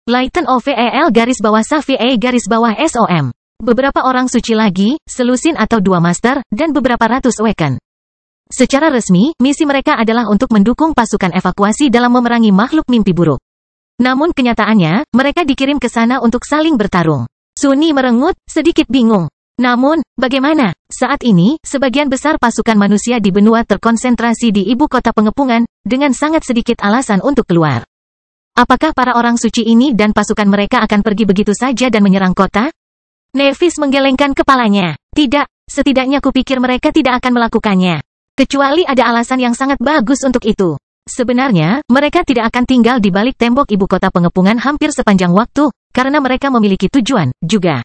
Lighten OVEL garis bawah SAVE garis bawah SOM. Beberapa orang suci lagi, selusin atau 2 master, dan beberapa ratus Awaken. Secara resmi, misi mereka adalah untuk mendukung pasukan evakuasi dalam memerangi makhluk mimpi buruk. Namun kenyataannya, mereka dikirim ke sana untuk saling bertarung. Sunny merengut, sedikit bingung. Namun, bagaimana? Saat ini, sebagian besar pasukan manusia di benua terkonsentrasi di ibu kota pengepungan, dengan sangat sedikit alasan untuk keluar. Apakah para orang suci ini dan pasukan mereka akan pergi begitu saja dan menyerang kota? Nevis menggelengkan kepalanya. Tidak, setidaknya kupikir mereka tidak akan melakukannya. Kecuali ada alasan yang sangat bagus untuk itu. Sebenarnya, mereka tidak akan tinggal di balik tembok ibu kota pengepungan hampir sepanjang waktu, karena mereka memiliki tujuan, juga.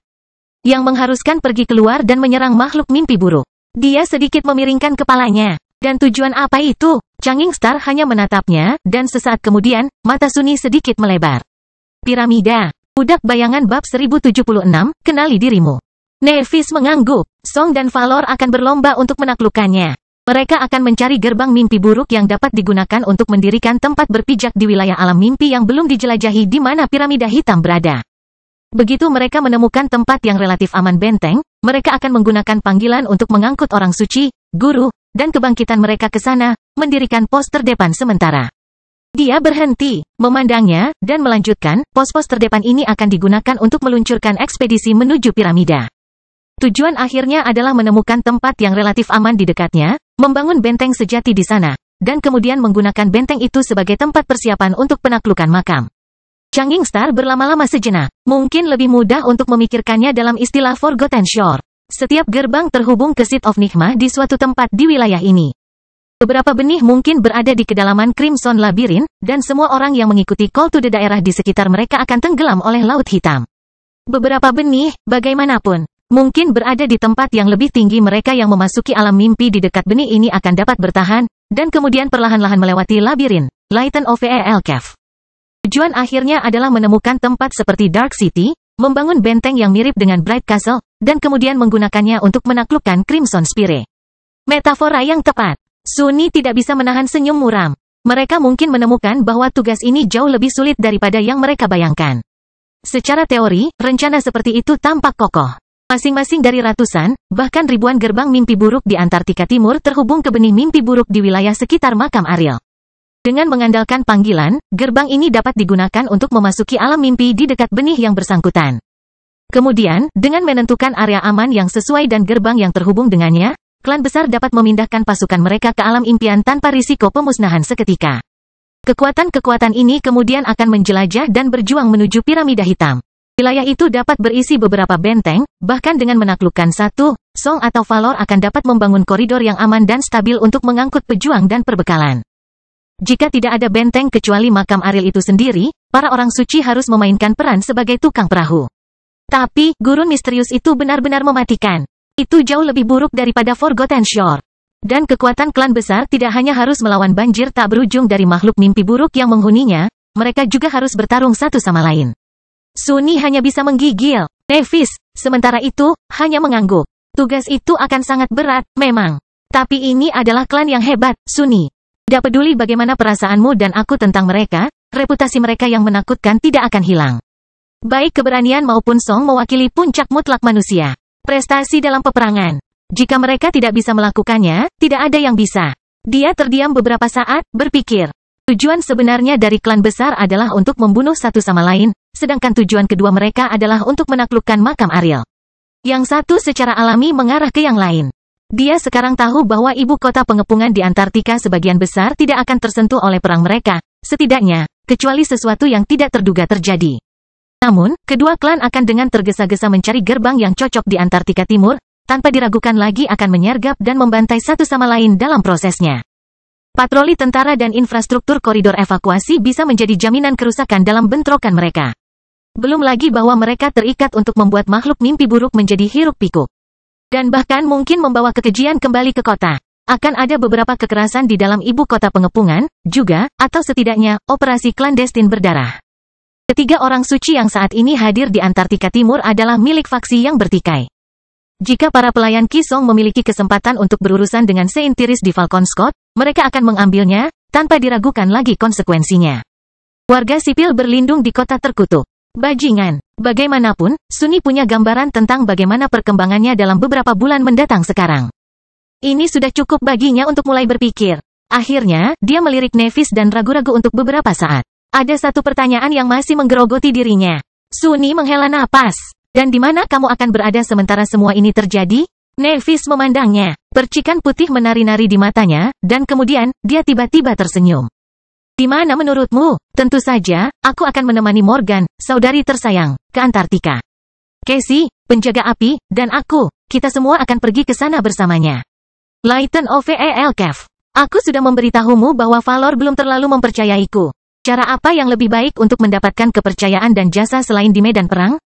Yang mengharuskan pergi keluar dan menyerang makhluk mimpi buruk. Dia sedikit memiringkan kepalanya. Dan tujuan apa itu? Changing Star hanya menatapnya, dan sesaat kemudian, mata Sunny sedikit melebar. Piramida. Budak bayangan bab 1076, kenali dirimu. Nevis mengangguk. Song dan Valor akan berlomba untuk menaklukkannya. Mereka akan mencari gerbang mimpi buruk yang dapat digunakan untuk mendirikan tempat berpijak di wilayah alam mimpi yang belum dijelajahi di mana piramida hitam berada. Begitu mereka menemukan tempat yang relatif aman benteng, mereka akan menggunakan panggilan untuk mengangkut orang suci, guru, dan kebangkitan mereka ke sana, mendirikan pos terdepan sementara. Dia berhenti, memandangnya, dan melanjutkan, pos-pos terdepan ini akan digunakan untuk meluncurkan ekspedisi menuju piramida. Tujuan akhirnya adalah menemukan tempat yang relatif aman di dekatnya, membangun benteng sejati di sana, dan kemudian menggunakan benteng itu sebagai tempat persiapan untuk penaklukan makam. Changing Star berlama-lama sejenak. Mungkin lebih mudah untuk memikirkannya dalam istilah Forgotten Shore. Setiap gerbang terhubung ke Seat of Nigma di suatu tempat di wilayah ini. Beberapa benih mungkin berada di kedalaman Crimson Labyrinth, dan semua orang yang mengikuti call to the daerah di sekitar mereka akan tenggelam oleh Laut Hitam. Beberapa benih, bagaimanapun, mungkin berada di tempat yang lebih tinggi. Mereka yang memasuki alam mimpi di dekat benih ini akan dapat bertahan, dan kemudian perlahan-lahan melewati labirin, Lighten OVEL Cave. Tujuan akhirnya adalah menemukan tempat seperti Dark City, membangun benteng yang mirip dengan Bright Castle, dan kemudian menggunakannya untuk menaklukkan Crimson Spire. Metafora yang tepat. Sunny tidak bisa menahan senyum muram. Mereka mungkin menemukan bahwa tugas ini jauh lebih sulit daripada yang mereka bayangkan. Secara teori, rencana seperti itu tampak kokoh. Masing-masing dari ratusan, bahkan ribuan gerbang mimpi buruk di Antartika Timur terhubung ke benih mimpi buruk di wilayah sekitar makam Ariel. Dengan mengandalkan panggilan, gerbang ini dapat digunakan untuk memasuki alam mimpi di dekat benih yang bersangkutan. Kemudian, dengan menentukan area aman yang sesuai dan gerbang yang terhubung dengannya, klan besar dapat memindahkan pasukan mereka ke alam impian tanpa risiko pemusnahan seketika. Kekuatan-kekuatan ini kemudian akan menjelajah dan berjuang menuju piramida hitam. Wilayah itu dapat berisi beberapa benteng, bahkan dengan menaklukkan satu, Song atau Valor akan dapat membangun koridor yang aman dan stabil untuk mengangkut pejuang dan perbekalan. Jika tidak ada benteng kecuali makam Ariel itu sendiri, para orang suci harus memainkan peran sebagai tukang perahu. Tapi, gurun misterius itu benar-benar mematikan. Itu jauh lebih buruk daripada Forgotten Shore. Dan kekuatan klan besar tidak hanya harus melawan banjir tak berujung dari makhluk mimpi buruk yang menghuninya, mereka juga harus bertarung satu sama lain. Sunny hanya bisa menggigil. Nevis, sementara itu, hanya mengangguk. Tugas itu akan sangat berat, memang. Tapi ini adalah klan yang hebat, Sunny. Tidak peduli bagaimana perasaanmu dan aku tentang mereka, reputasi mereka yang menakutkan tidak akan hilang. Baik keberanian maupun Song mewakili puncak mutlak manusia. Prestasi dalam peperangan. Jika mereka tidak bisa melakukannya, tidak ada yang bisa. Dia terdiam beberapa saat, berpikir. Tujuan sebenarnya dari klan besar adalah untuk membunuh satu sama lain, sedangkan tujuan kedua mereka adalah untuk menaklukkan makam Ariel. Yang satu secara alami mengarah ke yang lain. Dia sekarang tahu bahwa ibu kota pengepungan di Antartika sebagian besar tidak akan tersentuh oleh perang mereka, setidaknya, kecuali sesuatu yang tidak terduga terjadi. Namun, kedua klan akan dengan tergesa-gesa mencari gerbang yang cocok di Antartika Timur, tanpa diragukan lagi akan menyergap dan membantai satu sama lain dalam prosesnya. Patroli tentara dan infrastruktur koridor evakuasi bisa menjadi jaminan kerusakan dalam bentrokan mereka. Belum lagi bahwa mereka terikat untuk membuat makhluk mimpi buruk menjadi hiruk-pikuk. Dan bahkan mungkin membawa kekejian kembali ke kota. Akan ada beberapa kekerasan di dalam ibu kota pengepungan, juga, atau setidaknya, operasi klandestin berdarah. Ketiga orang suci yang saat ini hadir di Antartika Timur adalah milik faksi yang bertikai. Jika para pelayan Kisong memiliki kesempatan untuk berurusan dengan Saint Tiris di Falcon Scott, mereka akan mengambilnya, tanpa diragukan lagi konsekuensinya. Warga sipil berlindung di kota terkutuk. Bajingan. Bagaimanapun, Sunny punya gambaran tentang bagaimana perkembangannya dalam beberapa bulan mendatang sekarang. Ini sudah cukup baginya untuk mulai berpikir. Akhirnya, dia melirik Nevis dan ragu-ragu untuk beberapa saat. Ada satu pertanyaan yang masih menggerogoti dirinya. Sunny menghela napas. Dan di mana kamu akan berada sementara semua ini terjadi? Nevis memandangnya. Percikan putih menari-nari di matanya, dan kemudian, dia tiba-tiba tersenyum. Di mana menurutmu? Tentu saja, aku akan menemani Morgan, saudari tersayang, ke Antartika. Casey, penjaga api, dan aku, kita semua akan pergi ke sana bersamanya. Lighten Ovel Kev. Aku sudah memberitahumu bahwa Valor belum terlalu mempercayaiku. Cara apa yang lebih baik untuk mendapatkan kepercayaan dan jasa selain di medan perang?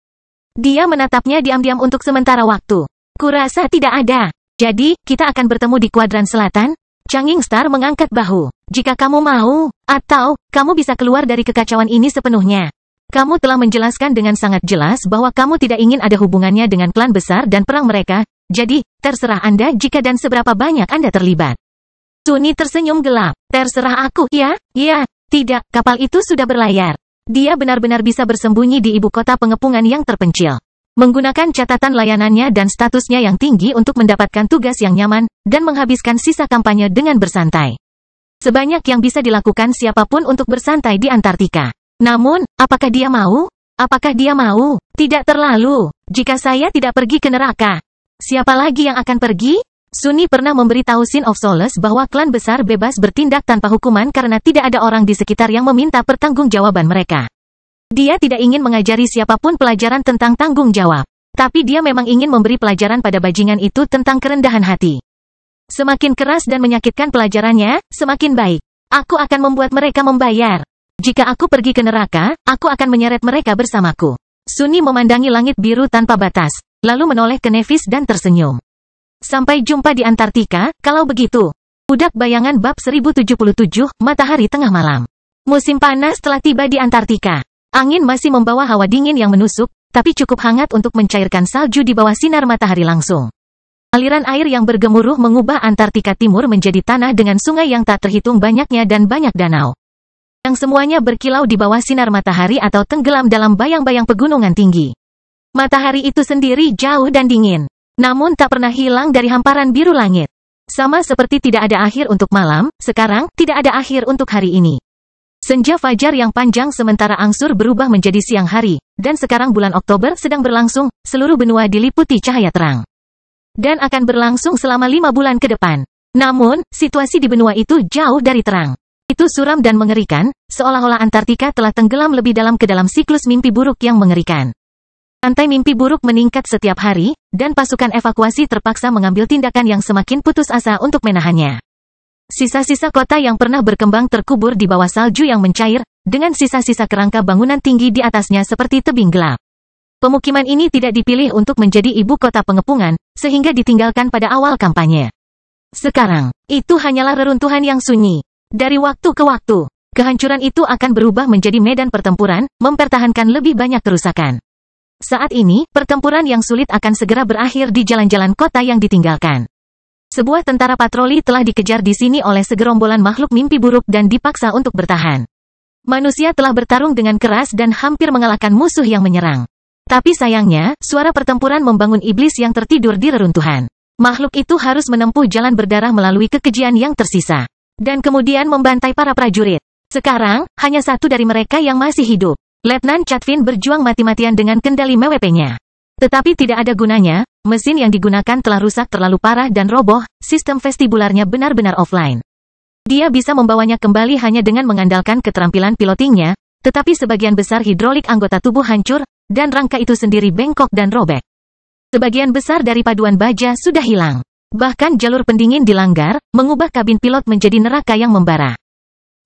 Dia menatapnya diam-diam untuk sementara waktu. Kurasa tidak ada. Jadi, kita akan bertemu di kuadran selatan? Changing Star mengangkat bahu. Jika kamu mau, atau, kamu bisa keluar dari kekacauan ini sepenuhnya. Kamu telah menjelaskan dengan sangat jelas bahwa kamu tidak ingin ada hubungannya dengan klan besar dan perang mereka, jadi, terserah Anda jika dan seberapa banyak Anda terlibat. Sunny tersenyum gelap. Terserah aku, ya? Ya, tidak, kapal itu sudah berlayar. Dia benar-benar bisa bersembunyi di ibu kota pengepungan yang terpencil. Menggunakan catatan layanannya dan statusnya yang tinggi untuk mendapatkan tugas yang nyaman, dan menghabiskan sisa kampanye dengan bersantai. Sebanyak yang bisa dilakukan siapapun untuk bersantai di Antartika. Namun, apakah dia mau? Apakah dia mau? Tidak terlalu. Jika saya tidak pergi ke neraka, siapa lagi yang akan pergi? Sunny pernah memberitahu Sin of Solace bahwa klan besar bebas bertindak tanpa hukuman karena tidak ada orang di sekitar yang meminta pertanggungjawaban mereka. Dia tidak ingin mengajari siapapun pelajaran tentang tanggung jawab. Tapi dia memang ingin memberi pelajaran pada bajingan itu tentang kerendahan hati. Semakin keras dan menyakitkan pelajarannya, semakin baik. Aku akan membuat mereka membayar. Jika aku pergi ke neraka, aku akan menyeret mereka bersamaku. Sunny memandangi langit biru tanpa batas, lalu menoleh ke Nevis dan tersenyum. Sampai jumpa di Antartika, kalau begitu. Budak bayangan bab 1077, Matahari Tengah Malam. Musim panas telah tiba di Antartika. Angin masih membawa hawa dingin yang menusuk, tapi cukup hangat untuk mencairkan salju di bawah sinar matahari langsung. Aliran air yang bergemuruh mengubah Antartika Timur menjadi tanah dengan sungai yang tak terhitung banyaknya dan banyak danau. Yang semuanya berkilau di bawah sinar matahari atau tenggelam dalam bayang-bayang pegunungan tinggi. Matahari itu sendiri jauh dan dingin. Namun tak pernah hilang dari hamparan biru langit. Sama seperti tidak ada akhir untuk malam, sekarang, tidak ada akhir untuk hari ini. Senja fajar yang panjang sementara angsur berubah menjadi siang hari, dan sekarang bulan Oktober sedang berlangsung, seluruh benua diliputi cahaya terang. Dan akan berlangsung selama 5 bulan ke depan. Namun, situasi di benua itu jauh dari terang. Itu suram dan mengerikan, seolah-olah Antartika telah tenggelam lebih dalam ke dalam siklus mimpi buruk yang mengerikan. Rantai mimpi buruk meningkat setiap hari, dan pasukan evakuasi terpaksa mengambil tindakan yang semakin putus asa untuk menahannya. Sisa-sisa kota yang pernah berkembang terkubur di bawah salju yang mencair, dengan sisa-sisa kerangka bangunan tinggi di atasnya seperti tebing gelap. Pemukiman ini tidak dipilih untuk menjadi ibu kota pengepungan, sehingga ditinggalkan pada awal kampanye. Sekarang, itu hanyalah reruntuhan yang sunyi. Dari waktu ke waktu, kehancuran itu akan berubah menjadi medan pertempuran, mempertahankan lebih banyak kerusakan. Saat ini, pertempuran yang sulit akan segera berakhir di jalan-jalan kota yang ditinggalkan. Sebuah tentara patroli telah dikejar di sini oleh segerombolan makhluk mimpi buruk dan dipaksa untuk bertahan. Manusia telah bertarung dengan keras dan hampir mengalahkan musuh yang menyerang. Tapi sayangnya, suara pertempuran membangun iblis yang tertidur di reruntuhan. Makhluk itu harus menempuh jalan berdarah melalui kekejian yang tersisa. Dan kemudian membantai para prajurit. Sekarang, hanya satu dari mereka yang masih hidup. Letnan Chatvin berjuang mati-matian dengan kendali MEWP-nya. Tetapi tidak ada gunanya, mesin yang digunakan telah rusak terlalu parah dan roboh, sistem vestibularnya benar-benar offline. Dia bisa membawanya kembali hanya dengan mengandalkan keterampilan pilotingnya, tetapi sebagian besar hidrolik anggota tubuh hancur, dan rangka itu sendiri bengkok dan robek. Sebagian besar dari paduan baja sudah hilang. Bahkan jalur pendingin dilanggar, mengubah kabin pilot menjadi neraka yang membara.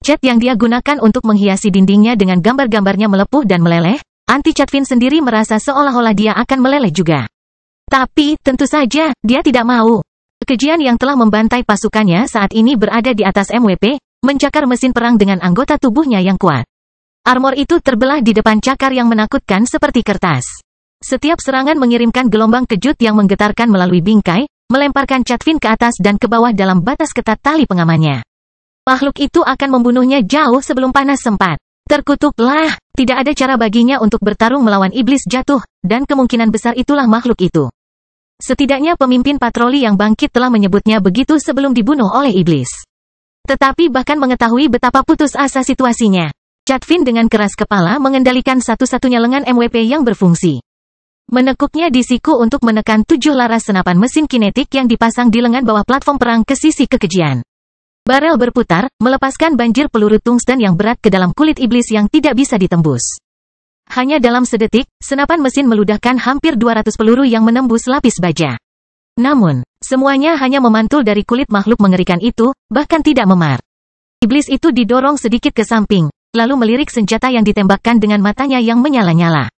Cat yang dia gunakan untuk menghiasi dindingnya dengan gambar-gambarnya melepuh dan meleleh, Anti-Chatvin sendiri merasa seolah-olah dia akan meleleh juga. Tapi, tentu saja, dia tidak mau. Kekejian yang telah membantai pasukannya saat ini berada di atas MEWP, mencakar mesin perang dengan anggota tubuhnya yang kuat. Armor itu terbelah di depan cakar yang menakutkan seperti kertas. Setiap serangan mengirimkan gelombang kejut yang menggetarkan melalui bingkai, melemparkan Chatvin ke atas dan ke bawah dalam batas ketat tali pengamannya. Makhluk itu akan membunuhnya jauh sebelum panas sempat. Terkutuklah, tidak ada cara baginya untuk bertarung melawan iblis jatuh, dan kemungkinan besar itulah makhluk itu. Setidaknya pemimpin patroli yang bangkit telah menyebutnya begitu sebelum dibunuh oleh iblis. Tetapi bahkan mengetahui betapa putus asa situasinya, Chatvin dengan keras kepala mengendalikan satu-satunya lengan MEWP yang berfungsi. Menekuknya di siku untuk menekan 7 laras senapan mesin kinetik yang dipasang di lengan bawah platform perang ke sisi kekejian. Barel berputar, melepaskan banjir peluru tungsten yang berat ke dalam kulit iblis yang tidak bisa ditembus. Hanya dalam sedetik, senapan mesin meludahkan hampir 200 peluru yang menembus lapis baja. Namun, semuanya hanya memantul dari kulit makhluk mengerikan itu, bahkan tidak memar. Iblis itu didorong sedikit ke samping, lalu melirik senjata yang ditembakkan dengan matanya yang menyala-nyala.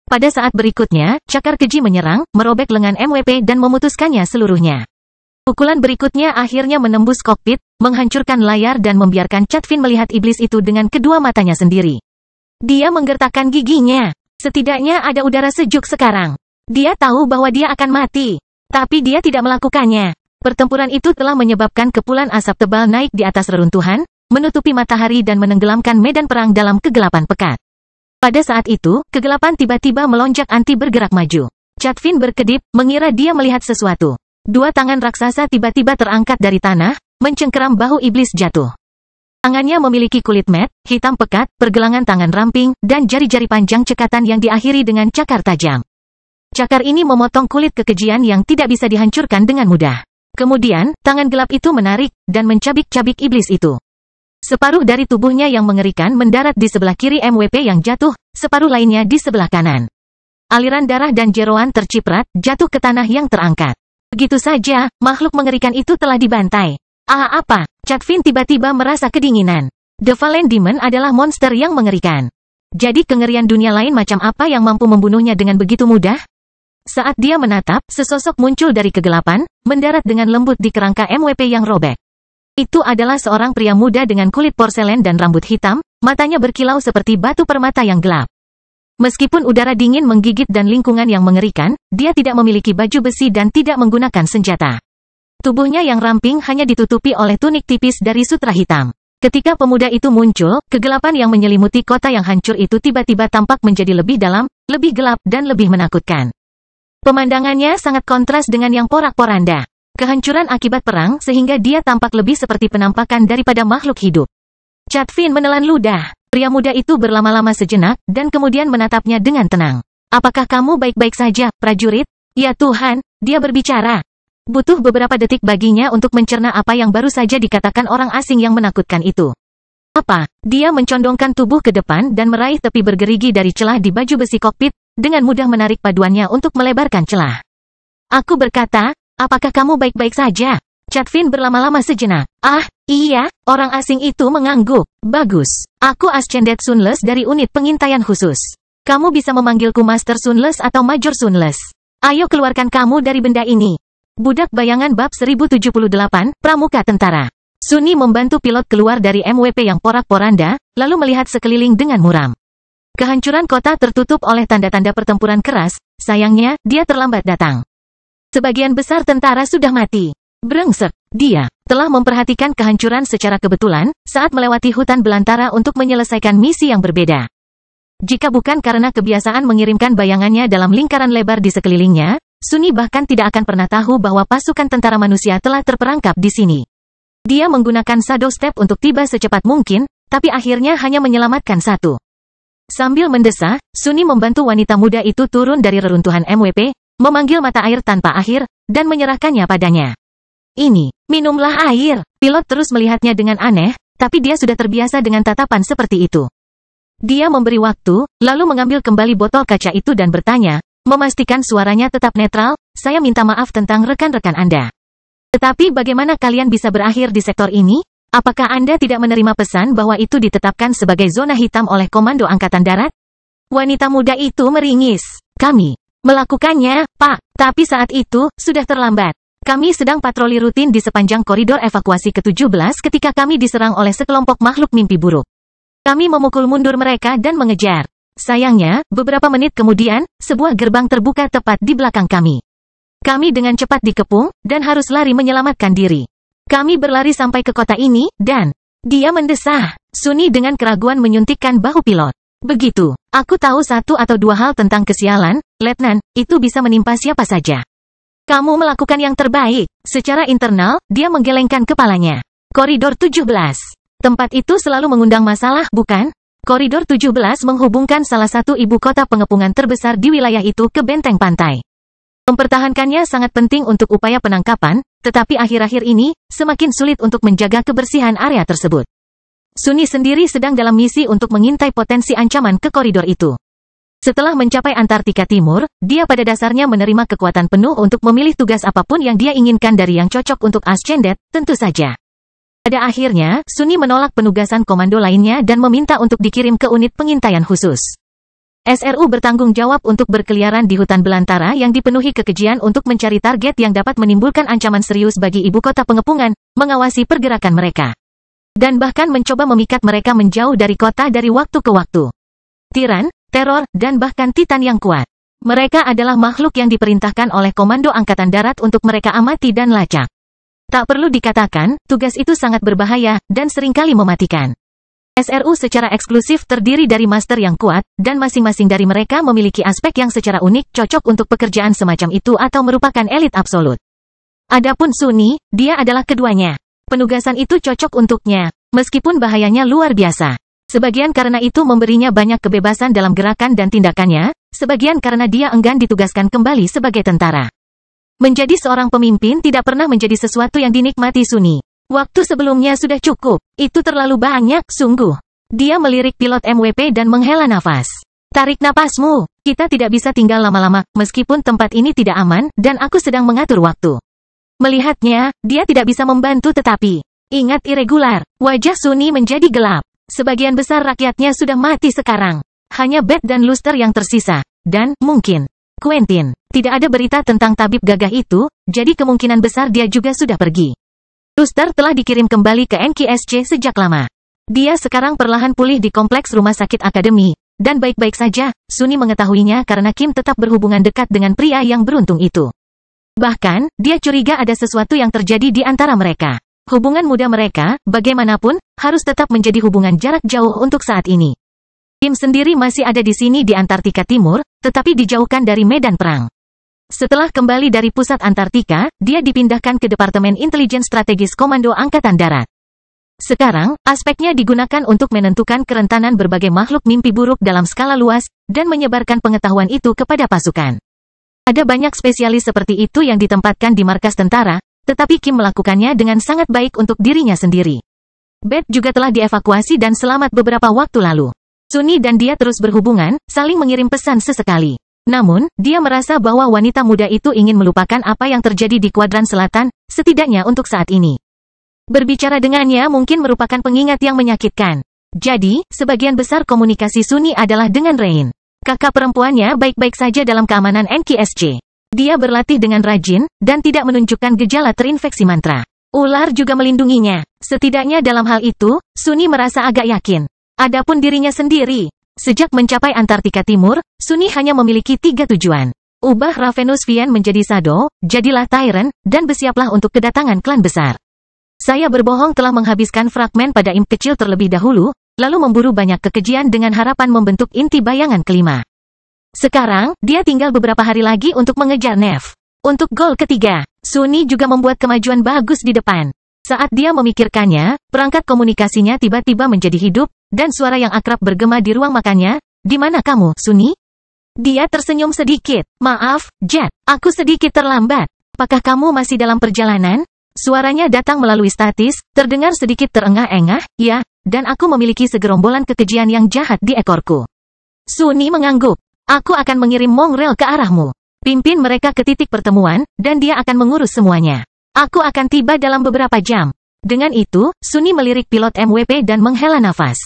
Pada saat berikutnya, cakar keji menyerang, merobek lengan MEWP dan memutuskannya seluruhnya. Pukulan berikutnya akhirnya menembus kokpit, menghancurkan layar dan membiarkan Chatvin melihat iblis itu dengan kedua matanya sendiri. Dia menggertakkan giginya. Setidaknya ada udara sejuk sekarang. Dia tahu bahwa dia akan mati. Tapi dia tidak melakukannya. Pertempuran itu telah menyebabkan kepulan asap tebal naik di atas reruntuhan, menutupi matahari dan menenggelamkan medan perang dalam kegelapan pekat. Pada saat itu, kegelapan tiba-tiba melonjak anti bergerak maju. Chatvin berkedip, mengira dia melihat sesuatu. 2 tangan raksasa tiba-tiba terangkat dari tanah, mencengkeram bahu iblis jatuh. Tangannya memiliki kulit matte, hitam pekat, pergelangan tangan ramping, dan jari-jari panjang cekatan yang diakhiri dengan cakar tajam. Cakar ini memotong kulit kekejian yang tidak bisa dihancurkan dengan mudah. Kemudian, tangan gelap itu menarik, dan mencabik-cabik iblis itu. Separuh dari tubuhnya yang mengerikan mendarat di sebelah kiri MEWP yang jatuh, separuh lainnya di sebelah kanan. Aliran darah dan jeroan terciprat, jatuh ke tanah yang terangkat. Begitu saja, makhluk mengerikan itu telah dibantai. Apa? Chatvin tiba-tiba merasa kedinginan. The Fallen Demon adalah monster yang mengerikan. Jadi kengerian dunia lain macam apa yang mampu membunuhnya dengan begitu mudah? Saat dia menatap, sesosok muncul dari kegelapan, mendarat dengan lembut di kerangka MEWP yang robek. Itu adalah seorang pria muda dengan kulit porselen dan rambut hitam, matanya berkilau seperti batu permata yang gelap. Meskipun udara dingin menggigit dan lingkungan yang mengerikan, dia tidak memiliki baju besi dan tidak menggunakan senjata. Tubuhnya yang ramping hanya ditutupi oleh tunik tipis dari sutra hitam. Ketika pemuda itu muncul, kegelapan yang menyelimuti kota yang hancur itu tiba-tiba tampak menjadi lebih dalam, lebih gelap dan lebih menakutkan. Pemandangannya sangat kontras dengan yang porak-poranda. Kehancuran akibat perang sehingga dia tampak lebih seperti penampakan daripada makhluk hidup. Chatvin menelan ludah. Pria muda itu berlama-lama sejenak, dan kemudian menatapnya dengan tenang. Apakah kamu baik-baik saja, prajurit? Ya Tuhan, dia berbicara. Butuh beberapa detik baginya untuk mencerna apa yang baru saja dikatakan orang asing yang menakutkan itu. Apa? Dia mencondongkan tubuh ke depan dan meraih tepi bergerigi dari celah di baju besi kokpit, dengan mudah menarik paduannya untuk melebarkan celah. Aku berkata, apakah kamu baik-baik saja? Chatvin berlama-lama sejenak. Iya, orang asing itu mengangguk. Bagus. Aku Ascended Sunless dari unit pengintaian khusus. Kamu bisa memanggilku Master Sunless atau Major Sunless. Ayo keluarkan kamu dari benda ini. Budak Bayangan bab 1078, Pramuka Tentara. Sunny membantu pilot keluar dari MWP yang porak-poranda, lalu melihat sekeliling dengan muram. Kehancuran kota tertutup oleh tanda-tanda pertempuran keras, sayangnya, dia terlambat datang. Sebagian besar tentara sudah mati. Brengsek, dia telah memperhatikan kehancuran secara kebetulan, saat melewati hutan belantara untuk menyelesaikan misi yang berbeda. Jika bukan karena kebiasaan mengirimkan bayangannya dalam lingkaran lebar di sekelilingnya, Sunny bahkan tidak akan pernah tahu bahwa pasukan tentara manusia telah terperangkap di sini. Dia menggunakan shadow step untuk tiba secepat mungkin, tapi akhirnya hanya menyelamatkan satu. Sambil mendesah, Sunny membantu wanita muda itu turun dari reruntuhan MWP, memanggil mata air tanpa akhir, dan menyerahkannya padanya. Ini, minumlah air. Pilot terus melihatnya dengan aneh, tapi dia sudah terbiasa dengan tatapan seperti itu. Dia memberi waktu, lalu mengambil kembali botol kaca itu dan bertanya, memastikan suaranya tetap netral, saya minta maaf tentang rekan-rekan Anda. Tetapi bagaimana kalian bisa berakhir di sektor ini? Apakah Anda tidak menerima pesan bahwa itu ditetapkan sebagai zona hitam oleh Komando Angkatan Darat? Wanita muda itu meringis. Kami melakukannya, Pak. Tapi saat itu, sudah terlambat. Kami sedang patroli rutin di sepanjang koridor evakuasi ke-17 ketika kami diserang oleh sekelompok makhluk mimpi buruk. Kami memukul mundur mereka dan mengejar. Sayangnya, beberapa menit kemudian, sebuah gerbang terbuka tepat di belakang kami. Kami dengan cepat dikepung, dan harus lari menyelamatkan diri. Kami berlari sampai ke kota ini, dan dia mendesah. Sunny dengan keraguan menyuntikkan bahu pilot. Begitu, aku tahu satu atau dua hal tentang kesialan, Letnan, itu bisa menimpa siapa saja. Kamu melakukan yang terbaik. Secara internal, dia menggelengkan kepalanya. Koridor 17. Tempat itu selalu mengundang masalah, bukan? Koridor 17 menghubungkan salah satu ibu kota pengepungan terbesar di wilayah itu ke benteng pantai. Mempertahankannya sangat penting untuk upaya penangkapan, tetapi akhir-akhir ini, semakin sulit untuk menjaga kebersihan area tersebut. Sunny sendiri sedang dalam misi untuk mengintai potensi ancaman ke koridor itu. Setelah mencapai Antartika Timur, dia pada dasarnya menerima kekuatan penuh untuk memilih tugas apapun yang dia inginkan dari yang cocok untuk Ascendet, tentu saja. Pada akhirnya, Sunny menolak penugasan komando lainnya dan meminta untuk dikirim ke unit pengintaian khusus. SRU bertanggung jawab untuk berkeliaran di hutan belantara yang dipenuhi kekejian untuk mencari target yang dapat menimbulkan ancaman serius bagi ibu kota pengepungan, mengawasi pergerakan mereka. Dan bahkan mencoba memikat mereka menjauh dari kota dari waktu ke waktu. Tiran, teror, dan bahkan titan yang kuat. Mereka adalah makhluk yang diperintahkan oleh Komando Angkatan Darat untuk mereka amati dan lacak. Tak perlu dikatakan, tugas itu sangat berbahaya, dan seringkali mematikan. SRU secara eksklusif terdiri dari master yang kuat, dan masing-masing dari mereka memiliki aspek yang secara unik cocok untuk pekerjaan semacam itu atau merupakan elit absolut. Adapun Sunny, dia adalah keduanya. Penugasan itu cocok untuknya, meskipun bahayanya luar biasa. Sebagian karena itu memberinya banyak kebebasan dalam gerakan dan tindakannya, sebagian karena dia enggan ditugaskan kembali sebagai tentara. Menjadi seorang pemimpin tidak pernah menjadi sesuatu yang dinikmati Sunny. Waktu sebelumnya sudah cukup. Itu terlalu banyak, sungguh. Dia melirik pilot MWP dan menghela nafas. Tarik napasmu. Kita tidak bisa tinggal lama-lama, meskipun tempat ini tidak aman, dan aku sedang mengatur waktu. Melihatnya, dia tidak bisa membantu tetapi. Ingat irregular. Wajah Sunny menjadi gelap. Sebagian besar rakyatnya sudah mati sekarang. Hanya Beth dan Luster yang tersisa. Dan, mungkin, Quentin. Tidak ada berita tentang tabib gagah itu, jadi kemungkinan besar dia juga sudah pergi. Luster telah dikirim kembali ke NKSC sejak lama. Dia sekarang perlahan pulih di kompleks rumah sakit akademi, dan baik-baik saja. Sunny mengetahuinya karena Kim tetap berhubungan dekat dengan pria yang beruntung itu. Bahkan, dia curiga ada sesuatu yang terjadi di antara mereka. Hubungan muda mereka, bagaimanapun, harus tetap menjadi hubungan jarak jauh untuk saat ini. Kim sendiri masih ada di sini di Antartika Timur, tetapi dijauhkan dari medan perang. Setelah kembali dari pusat Antartika, dia dipindahkan ke Departemen Intelijen Strategis Komando Angkatan Darat. Sekarang, aspeknya digunakan untuk menentukan kerentanan berbagai makhluk mimpi buruk dalam skala luas, dan menyebarkan pengetahuan itu kepada pasukan. Ada banyak spesialis seperti itu yang ditempatkan di markas tentara, tetapi Kim melakukannya dengan sangat baik untuk dirinya sendiri. Beth juga telah dievakuasi dan selamat beberapa waktu lalu. Sunny dan dia terus berhubungan, saling mengirim pesan sesekali. Namun, dia merasa bahwa wanita muda itu ingin melupakan apa yang terjadi di kuadran selatan, setidaknya untuk saat ini. Berbicara dengannya mungkin merupakan pengingat yang menyakitkan. Jadi, sebagian besar komunikasi Sunny adalah dengan Rain. Kakak perempuannya baik-baik saja dalam keamanan NKSC. Dia berlatih dengan rajin, dan tidak menunjukkan gejala terinfeksi mantra. Ular juga melindunginya. Setidaknya dalam hal itu, Sunny merasa agak yakin. Adapun dirinya sendiri, sejak mencapai Antartika Timur, Sunny hanya memiliki 3 tujuan. Ubah Ravenous Fiend menjadi Shadow, jadilah Tyrant, dan bersiaplah untuk kedatangan klan besar. Saya berbohong telah menghabiskan fragmen pada imp kecil terlebih dahulu, lalu memburu banyak kekejian dengan harapan membentuk inti bayangan kelima. Sekarang, dia tinggal beberapa hari lagi untuk mengejar Nef. Untuk gol ketiga, Sunny juga membuat kemajuan bagus di depan. Saat dia memikirkannya, perangkat komunikasinya tiba-tiba menjadi hidup, dan suara yang akrab bergema di ruang makannya. "Di mana kamu, Sunny?" Dia tersenyum sedikit. "Maaf, Jet, aku sedikit terlambat. Apakah kamu masih dalam perjalanan?" Suaranya datang melalui statis, terdengar sedikit terengah-engah. "Ya, dan aku memiliki segerombolan kekejian yang jahat di ekorku." Sunny mengangguk. "Aku akan mengirim mongrel ke arahmu. Pimpin mereka ke titik pertemuan, dan dia akan mengurus semuanya. Aku akan tiba dalam beberapa jam." Dengan itu, Sunny melirik pilot MVP dan menghela nafas.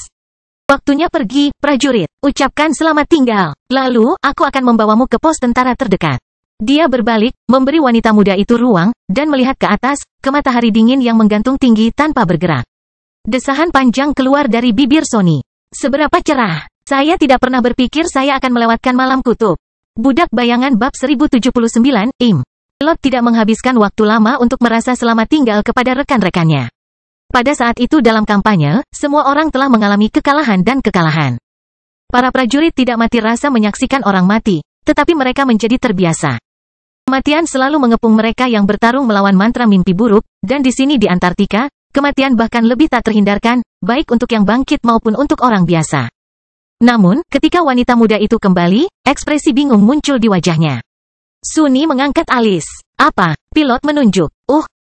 "Waktunya pergi, prajurit. Ucapkan selamat tinggal. Lalu, aku akan membawamu ke pos tentara terdekat." Dia berbalik, memberi wanita muda itu ruang, dan melihat ke atas, ke matahari dingin yang menggantung tinggi tanpa bergerak. Desahan panjang keluar dari bibir Sunny. "Seberapa cerah. Saya tidak pernah berpikir saya akan melewatkan malam kutub." Budak Bayangan bab 1079, Im. Pilot tidak menghabiskan waktu lama untuk merasa selamat tinggal kepada rekan-rekannya. Pada saat itu dalam kampanye, semua orang telah mengalami kekalahan dan kekalahan. Para prajurit tidak mati rasa menyaksikan orang mati, tetapi mereka menjadi terbiasa. Kematian selalu mengepung mereka yang bertarung melawan mantra mimpi buruk, dan di sini di Antartika, kematian bahkan lebih tak terhindarkan, baik untuk yang bangkit maupun untuk orang biasa. Namun, ketika wanita muda itu kembali, ekspresi bingung muncul di wajahnya. Sunny mengangkat alis. "Apa?" Pilot menunjuk.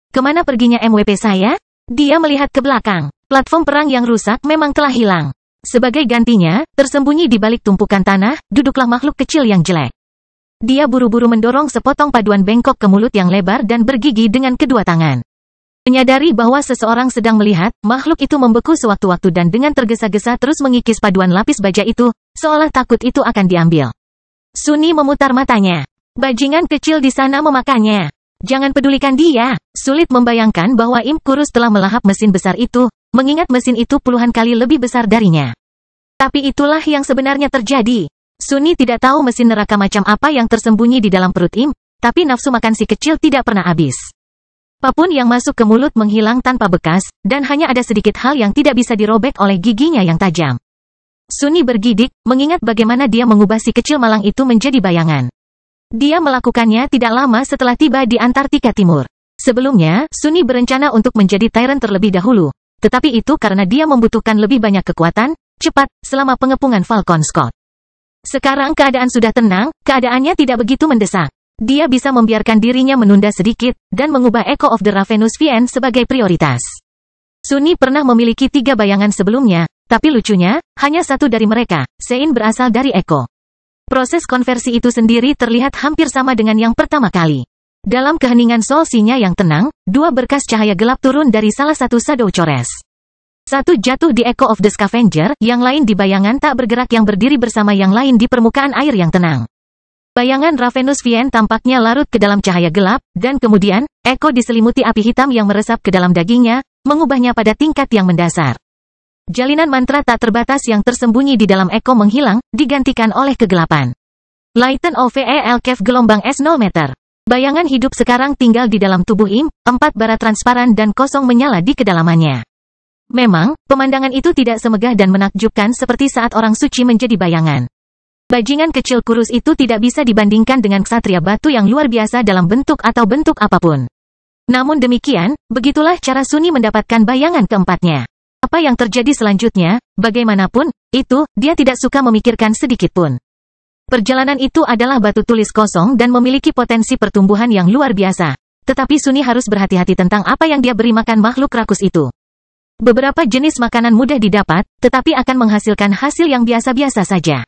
Kemana perginya MVP saya?" Dia melihat ke belakang. Platform perang yang rusak memang telah hilang. Sebagai gantinya, tersembunyi di balik tumpukan tanah, duduklah makhluk kecil yang jelek. Dia buru-buru mendorong sepotong paduan bengkok ke mulut yang lebar dan bergigi dengan kedua tangan. Menyadari bahwa seseorang sedang melihat, makhluk itu membeku sewaktu-waktu dan dengan tergesa-gesa terus mengikis paduan lapis baja itu, seolah takut itu akan diambil. Sunny memutar matanya. Bajingan kecil di sana memakannya. Jangan pedulikan dia. Sulit membayangkan bahwa imp kurus telah melahap mesin besar itu, mengingat mesin itu puluhan kali lebih besar darinya. Tapi itulah yang sebenarnya terjadi. Sunny tidak tahu mesin neraka macam apa yang tersembunyi di dalam perut imp, tapi nafsu makan si kecil tidak pernah habis. Apapun yang masuk ke mulut menghilang tanpa bekas, dan hanya ada sedikit hal yang tidak bisa dirobek oleh giginya yang tajam. Sunny bergidik, mengingat bagaimana dia mengubah si kecil malang itu menjadi bayangan. Dia melakukannya tidak lama setelah tiba di Antartika Timur. Sebelumnya, Sunny berencana untuk menjadi Tyrant terlebih dahulu, tetapi itu karena dia membutuhkan lebih banyak kekuatan, cepat, selama pengepungan Falcon Scott. Sekarang keadaan sudah tenang, keadaannya tidak begitu mendesak. Dia bisa membiarkan dirinya menunda sedikit, dan mengubah Echo of the Ravenous Fiend sebagai prioritas. Sunny pernah memiliki 3 bayangan sebelumnya, tapi lucunya, hanya satu dari mereka, Sein, berasal dari Echo. Proses konversi itu sendiri terlihat hampir sama dengan yang pertama kali. Dalam keheningan Solsinya yang tenang, 2 berkas cahaya gelap turun dari salah satu shadow cores. Satu jatuh di Echo of the Scavenger, yang lain di bayangan tak bergerak yang berdiri bersama yang lain di permukaan air yang tenang. Bayangan Ravenous Fiend tampaknya larut ke dalam cahaya gelap, dan kemudian, Echo diselimuti api hitam yang meresap ke dalam dagingnya, mengubahnya pada tingkat yang mendasar. Jalinan mantra tak terbatas yang tersembunyi di dalam Echo menghilang, digantikan oleh kegelapan. Lighten OVEL Cave gelombang S0 meter. Bayangan hidup sekarang tinggal di dalam tubuh imp, 4 bara transparan dan kosong menyala di kedalamannya. Memang, pemandangan itu tidak semegah dan menakjubkan seperti saat orang suci menjadi bayangan. Bajingan kecil kurus itu tidak bisa dibandingkan dengan ksatria batu yang luar biasa dalam bentuk atau bentuk apapun. Namun demikian, begitulah cara Sunny mendapatkan bayangan keempatnya. Apa yang terjadi selanjutnya, bagaimanapun, itu, dia tidak suka memikirkan sedikitpun. Perjalanan itu adalah batu tulis kosong dan memiliki potensi pertumbuhan yang luar biasa. Tetapi Sunny harus berhati-hati tentang apa yang dia beri makan makhluk rakus itu. Beberapa jenis makanan mudah didapat, tetapi akan menghasilkan hasil yang biasa-biasa saja.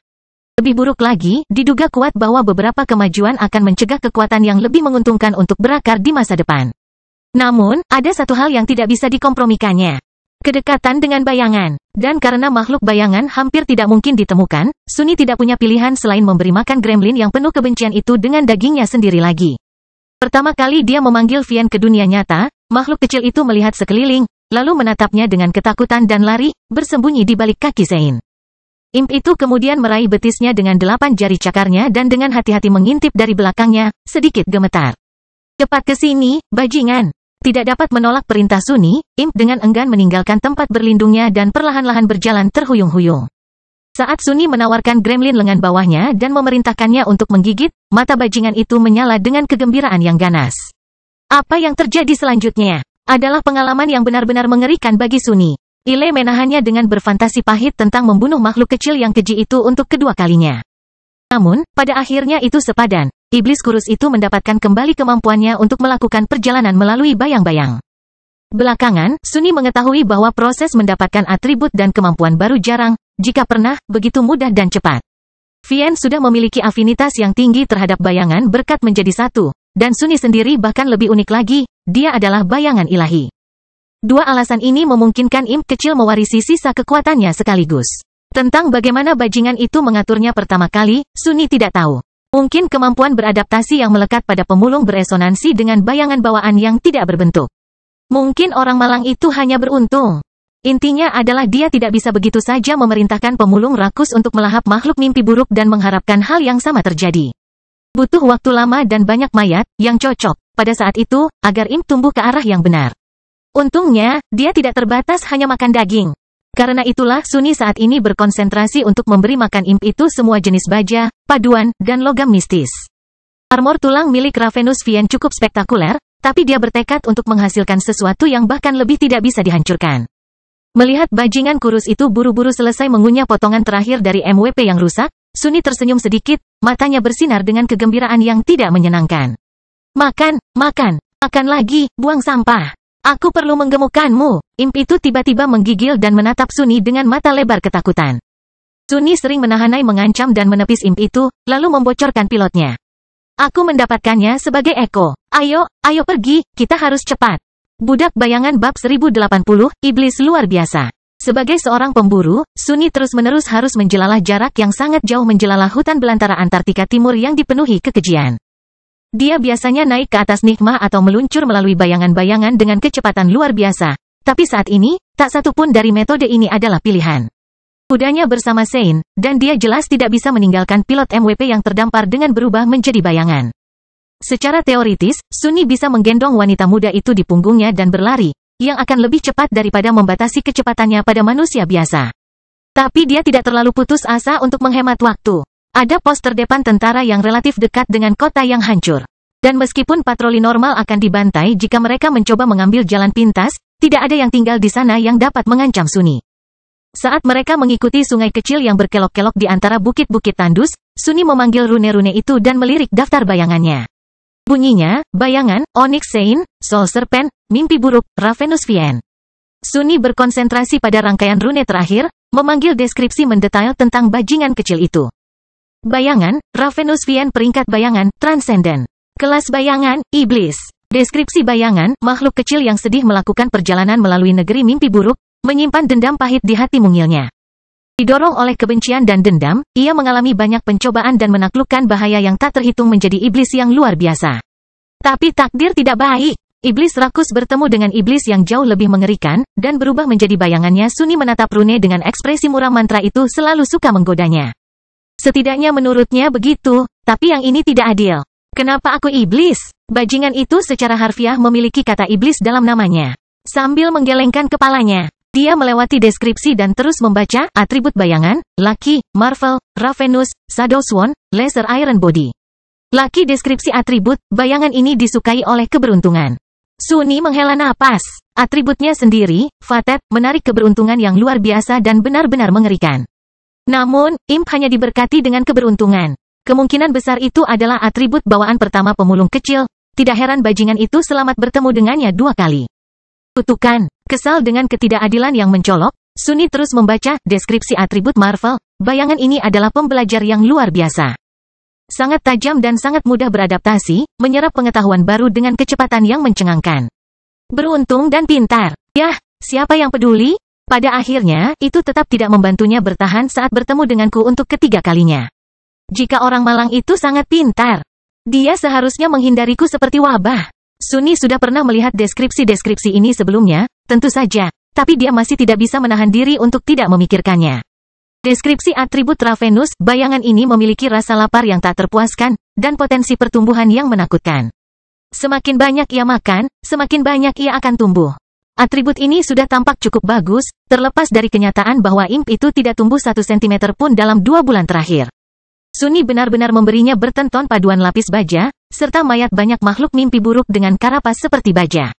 Lebih buruk lagi, diduga kuat bahwa beberapa kemajuan akan mencegah kekuatan yang lebih menguntungkan untuk berakar di masa depan. Namun, ada satu hal yang tidak bisa dikompromikannya. Kedekatan dengan bayangan. Dan karena makhluk bayangan hampir tidak mungkin ditemukan, Sunny tidak punya pilihan selain memberi makan gremlin yang penuh kebencian itu dengan dagingnya sendiri lagi. Pertama kali dia memanggil Fiend ke dunia nyata, makhluk kecil itu melihat sekeliling, lalu menatapnya dengan ketakutan dan lari, bersembunyi di balik kaki Sein. Imp itu kemudian meraih betisnya dengan 8 jari cakarnya dan dengan hati-hati mengintip dari belakangnya, sedikit gemetar. Cepat ke sini, bajingan. Tidak dapat menolak perintah Sunny, Imp dengan enggan meninggalkan tempat berlindungnya dan perlahan-lahan berjalan terhuyung-huyung. Saat Sunny menawarkan gremlin lengan bawahnya dan memerintahkannya untuk menggigit, mata bajingan itu menyala dengan kegembiraan yang ganas. Apa yang terjadi selanjutnya adalah pengalaman yang benar-benar mengerikan bagi Sunny. Ile menahannya dengan berfantasi pahit tentang membunuh makhluk kecil yang keji itu untuk kedua kalinya. Namun, pada akhirnya itu sepadan. Iblis kurus itu mendapatkan kembali kemampuannya untuk melakukan perjalanan melalui bayang-bayang. Belakangan, Sunny mengetahui bahwa proses mendapatkan atribut dan kemampuan baru jarang, jika pernah, begitu mudah dan cepat. Vian sudah memiliki afinitas yang tinggi terhadap bayangan berkat menjadi satu, dan Sunny sendiri bahkan lebih unik lagi, dia adalah bayangan ilahi. Dua alasan ini memungkinkan imp kecil mewarisi sisa kekuatannya sekaligus. Tentang bagaimana bajingan itu mengaturnya pertama kali, Sunny tidak tahu. Mungkin kemampuan beradaptasi yang melekat pada pemulung beresonansi dengan bayangan bawaan yang tidak berbentuk. Mungkin orang malang itu hanya beruntung. Intinya adalah dia tidak bisa begitu saja memerintahkan pemulung rakus untuk melahap makhluk mimpi buruk dan mengharapkan hal yang sama terjadi. Butuh waktu lama dan banyak mayat yang cocok pada saat itu agar imp tumbuh ke arah yang benar. Untungnya, dia tidak terbatas hanya makan daging. Karena itulah Sunny saat ini berkonsentrasi untuk memberi makan imp itu semua jenis baja, paduan, dan logam mistis. Armor tulang milik Ravenous Vian cukup spektakuler, tapi dia bertekad untuk menghasilkan sesuatu yang bahkan lebih tidak bisa dihancurkan. Melihat bajingan kurus itu buru-buru selesai mengunyah potongan terakhir dari MVP yang rusak, Sunny tersenyum sedikit, matanya bersinar dengan kegembiraan yang tidak menyenangkan. Makan, makan, makan lagi, buang sampah. Aku perlu menggemukkanmu. Imp itu tiba-tiba menggigil dan menatap Sunny dengan mata lebar ketakutan. Sunny sering menahanai mengancam dan menepis imp itu, lalu membocorkan pilotnya. Aku mendapatkannya sebagai Eko. Ayo, ayo pergi, kita harus cepat. Budak bayangan bab 1080, iblis luar biasa. Sebagai seorang pemburu, Sunny terus-menerus harus menjelalah jarak yang sangat jauh menjelalah hutan belantara Antartika Timur yang dipenuhi kekejian. Dia biasanya naik ke atas Nigma atau meluncur melalui bayangan-bayangan dengan kecepatan luar biasa. Tapi saat ini, tak satu pun dari metode ini adalah pilihan. Kudanya bersama Sein, dan dia jelas tidak bisa meninggalkan pilot MVP yang terdampar dengan berubah menjadi bayangan. Secara teoritis, Sunny bisa menggendong wanita muda itu di punggungnya dan berlari, yang akan lebih cepat daripada membatasi kecepatannya pada manusia biasa. Tapi dia tidak terlalu putus asa untuk menghemat waktu. Ada pos terdepan tentara yang relatif dekat dengan kota yang hancur. Dan meskipun patroli normal akan dibantai jika mereka mencoba mengambil jalan pintas, tidak ada yang tinggal di sana yang dapat mengancam Sunny. Saat mereka mengikuti sungai kecil yang berkelok-kelok di antara bukit-bukit tandus, Sunny memanggil rune-rune itu dan melirik daftar bayangannya. Bunyinya, bayangan, Onyx Sein, Soul Serpent, mimpi buruk, Ravenous Vian. Sunny berkonsentrasi pada rangkaian rune terakhir, memanggil deskripsi mendetail tentang bajingan kecil itu. Bayangan, Ravenous Vian peringkat bayangan, Transcendent. Kelas bayangan, Iblis. Deskripsi bayangan, makhluk kecil yang sedih melakukan perjalanan melalui negeri mimpi buruk, menyimpan dendam pahit di hati mungilnya. Didorong oleh kebencian dan dendam, ia mengalami banyak pencobaan dan menaklukkan bahaya yang tak terhitung menjadi iblis yang luar biasa. Tapi takdir tidak baik. Iblis rakus bertemu dengan iblis yang jauh lebih mengerikan, dan berubah menjadi bayangannya. Sunny menatap rune dengan ekspresi muram mantra itu selalu suka menggodanya. Setidaknya menurutnya begitu, tapi yang ini tidak adil. Kenapa aku iblis? Bajingan itu secara harfiah memiliki kata iblis dalam namanya. Sambil menggelengkan kepalanya, dia melewati deskripsi dan terus membaca atribut bayangan, Lucky, Marvel, Ravenous, Shadow Swan, Laser Iron Body. Lucky deskripsi atribut, bayangan ini disukai oleh keberuntungan. Sunny menghela napas. Atributnya sendiri, Fated, menarik keberuntungan yang luar biasa dan benar-benar mengerikan. Namun, imp hanya diberkati dengan keberuntungan. Kemungkinan besar itu adalah atribut bawaan pertama pemulung kecil. Tidak heran bajingan itu selamat bertemu dengannya 2 kali. Kutukan. Kesal dengan ketidakadilan yang mencolok, Sunny terus membaca deskripsi atribut Marvel. Bayangan ini adalah pembelajar yang luar biasa. Sangat tajam dan sangat mudah beradaptasi, menyerap pengetahuan baru dengan kecepatan yang mencengangkan. Beruntung dan pintar. Yah, siapa yang peduli? Pada akhirnya, itu tetap tidak membantunya bertahan saat bertemu denganku untuk ketiga kalinya. Jika orang malang itu sangat pintar, dia seharusnya menghindariku seperti wabah. Suni sudah pernah melihat deskripsi-deskripsi ini sebelumnya, tentu saja, tapi dia masih tidak bisa menahan diri untuk tidak memikirkannya. Deskripsi atribut Ravenous, bayangan ini memiliki rasa lapar yang tak terpuaskan, dan potensi pertumbuhan yang menakutkan. Semakin banyak ia makan, semakin banyak ia akan tumbuh. Atribut ini sudah tampak cukup bagus, terlepas dari kenyataan bahwa imp itu tidak tumbuh 1 cm pun dalam 2 bulan terakhir. Suni benar-benar memberinya bertenton paduan lapis baja, serta mayat banyak makhluk mimpi buruk dengan karapas seperti baja.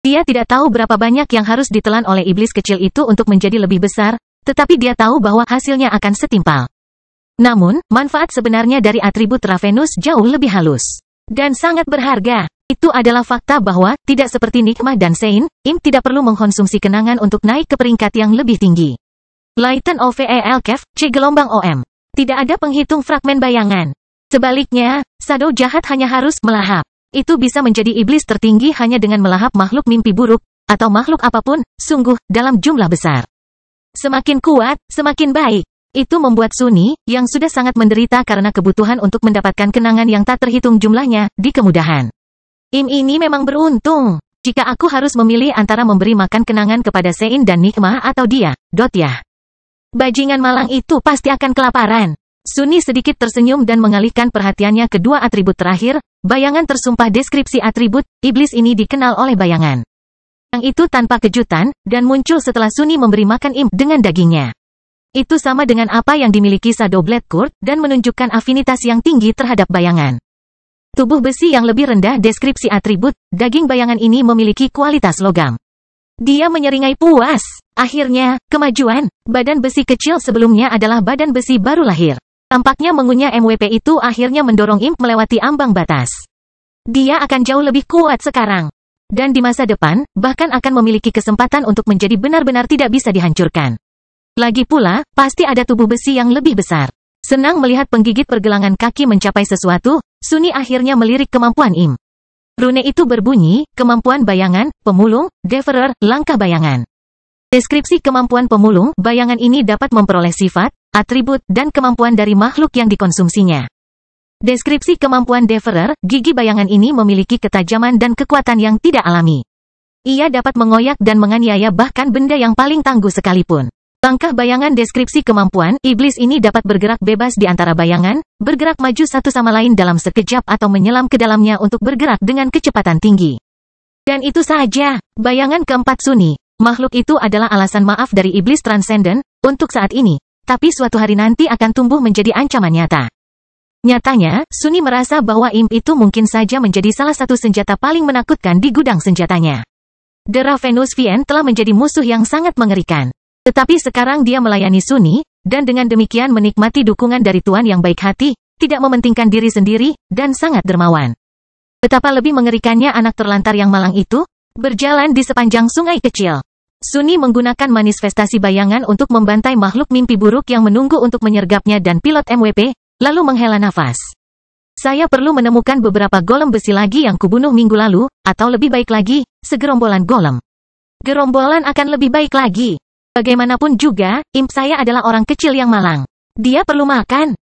Dia tidak tahu berapa banyak yang harus ditelan oleh iblis kecil itu untuk menjadi lebih besar, tetapi dia tahu bahwa hasilnya akan setimpal. Namun, manfaat sebenarnya dari atribut Ravenous jauh lebih halus dan sangat berharga. Itu adalah fakta bahwa, tidak seperti Nikmah dan Sein, imp tidak perlu mengkonsumsi kenangan untuk naik ke peringkat yang lebih tinggi. Lighten OVEL Kev, C gelombang OM. Tidak ada penghitung fragmen bayangan. Sebaliknya, shadow jahat hanya harus melahap. Itu bisa menjadi iblis tertinggi hanya dengan melahap makhluk mimpi buruk, atau makhluk apapun, sungguh, dalam jumlah besar. Semakin kuat, semakin baik. Itu membuat Suni, yang sudah sangat menderita karena kebutuhan untuk mendapatkan kenangan yang tak terhitung jumlahnya, di kemudahan. Ini memang beruntung. Jika aku harus memilih antara memberi makan kenangan kepada Sein dan Nikmah atau dia, ya. Bajingan malang itu pasti akan kelaparan. Suni sedikit tersenyum dan mengalihkan perhatiannya ke dua atribut terakhir, bayangan tersumpah deskripsi atribut, iblis ini dikenal oleh bayangan. Yang itu tanpa kejutan, dan muncul setelah Suni memberi makan imp dengan dagingnya. Itu sama dengan apa yang dimiliki Shadow Blade Court, dan menunjukkan afinitas yang tinggi terhadap bayangan. Tubuh besi yang lebih rendah deskripsi atribut, daging bayangan ini memiliki kualitas logam. Dia menyeringai puas. Akhirnya, kemajuan, badan besi kecil sebelumnya adalah badan besi baru lahir. Tampaknya mengunyah MVP itu akhirnya mendorong imp melewati ambang batas. Dia akan jauh lebih kuat sekarang. Dan di masa depan, bahkan akan memiliki kesempatan untuk menjadi benar-benar tidak bisa dihancurkan. Lagi pula, pasti ada tubuh besi yang lebih besar. Senang melihat penggigit pergelangan kaki mencapai sesuatu, Suni akhirnya melirik kemampuan imp. Rune itu berbunyi, kemampuan bayangan, pemulung, Deferer, langkah bayangan. Deskripsi kemampuan pemulung, bayangan ini dapat memperoleh sifat, atribut, dan kemampuan dari makhluk yang dikonsumsinya. Deskripsi kemampuan Deferer, gigi bayangan ini memiliki ketajaman dan kekuatan yang tidak alami. Ia dapat mengoyak dan menganiaya bahkan benda yang paling tangguh sekalipun. Langkah bayangan deskripsi kemampuan, iblis ini dapat bergerak bebas di antara bayangan, bergerak maju satu sama lain dalam sekejap atau menyelam ke dalamnya untuk bergerak dengan kecepatan tinggi. Dan itu saja, bayangan keempat Suni. Makhluk itu adalah alasan maaf dari iblis transenden, untuk saat ini, tapi suatu hari nanti akan tumbuh menjadi ancaman nyata. Nyatanya, Suni merasa bahwa imp itu mungkin saja menjadi salah satu senjata paling menakutkan di gudang senjatanya. The Ravenous Fiend telah menjadi musuh yang sangat mengerikan. Tetapi sekarang dia melayani Suni, dan dengan demikian menikmati dukungan dari Tuan yang baik hati, tidak mementingkan diri sendiri, dan sangat dermawan. Betapa lebih mengerikannya anak terlantar yang malang itu, berjalan di sepanjang sungai kecil. Suni menggunakan manifestasi bayangan untuk membantai makhluk mimpi buruk yang menunggu untuk menyergapnya dan pilot MVP, lalu menghela nafas. Saya perlu menemukan beberapa golem besi lagi yang kubunuh minggu lalu, atau lebih baik lagi, segerombolan golem. Gerombolan akan lebih baik lagi. Bagaimanapun juga, imp saya adalah orang kecil yang malang. Dia perlu makan.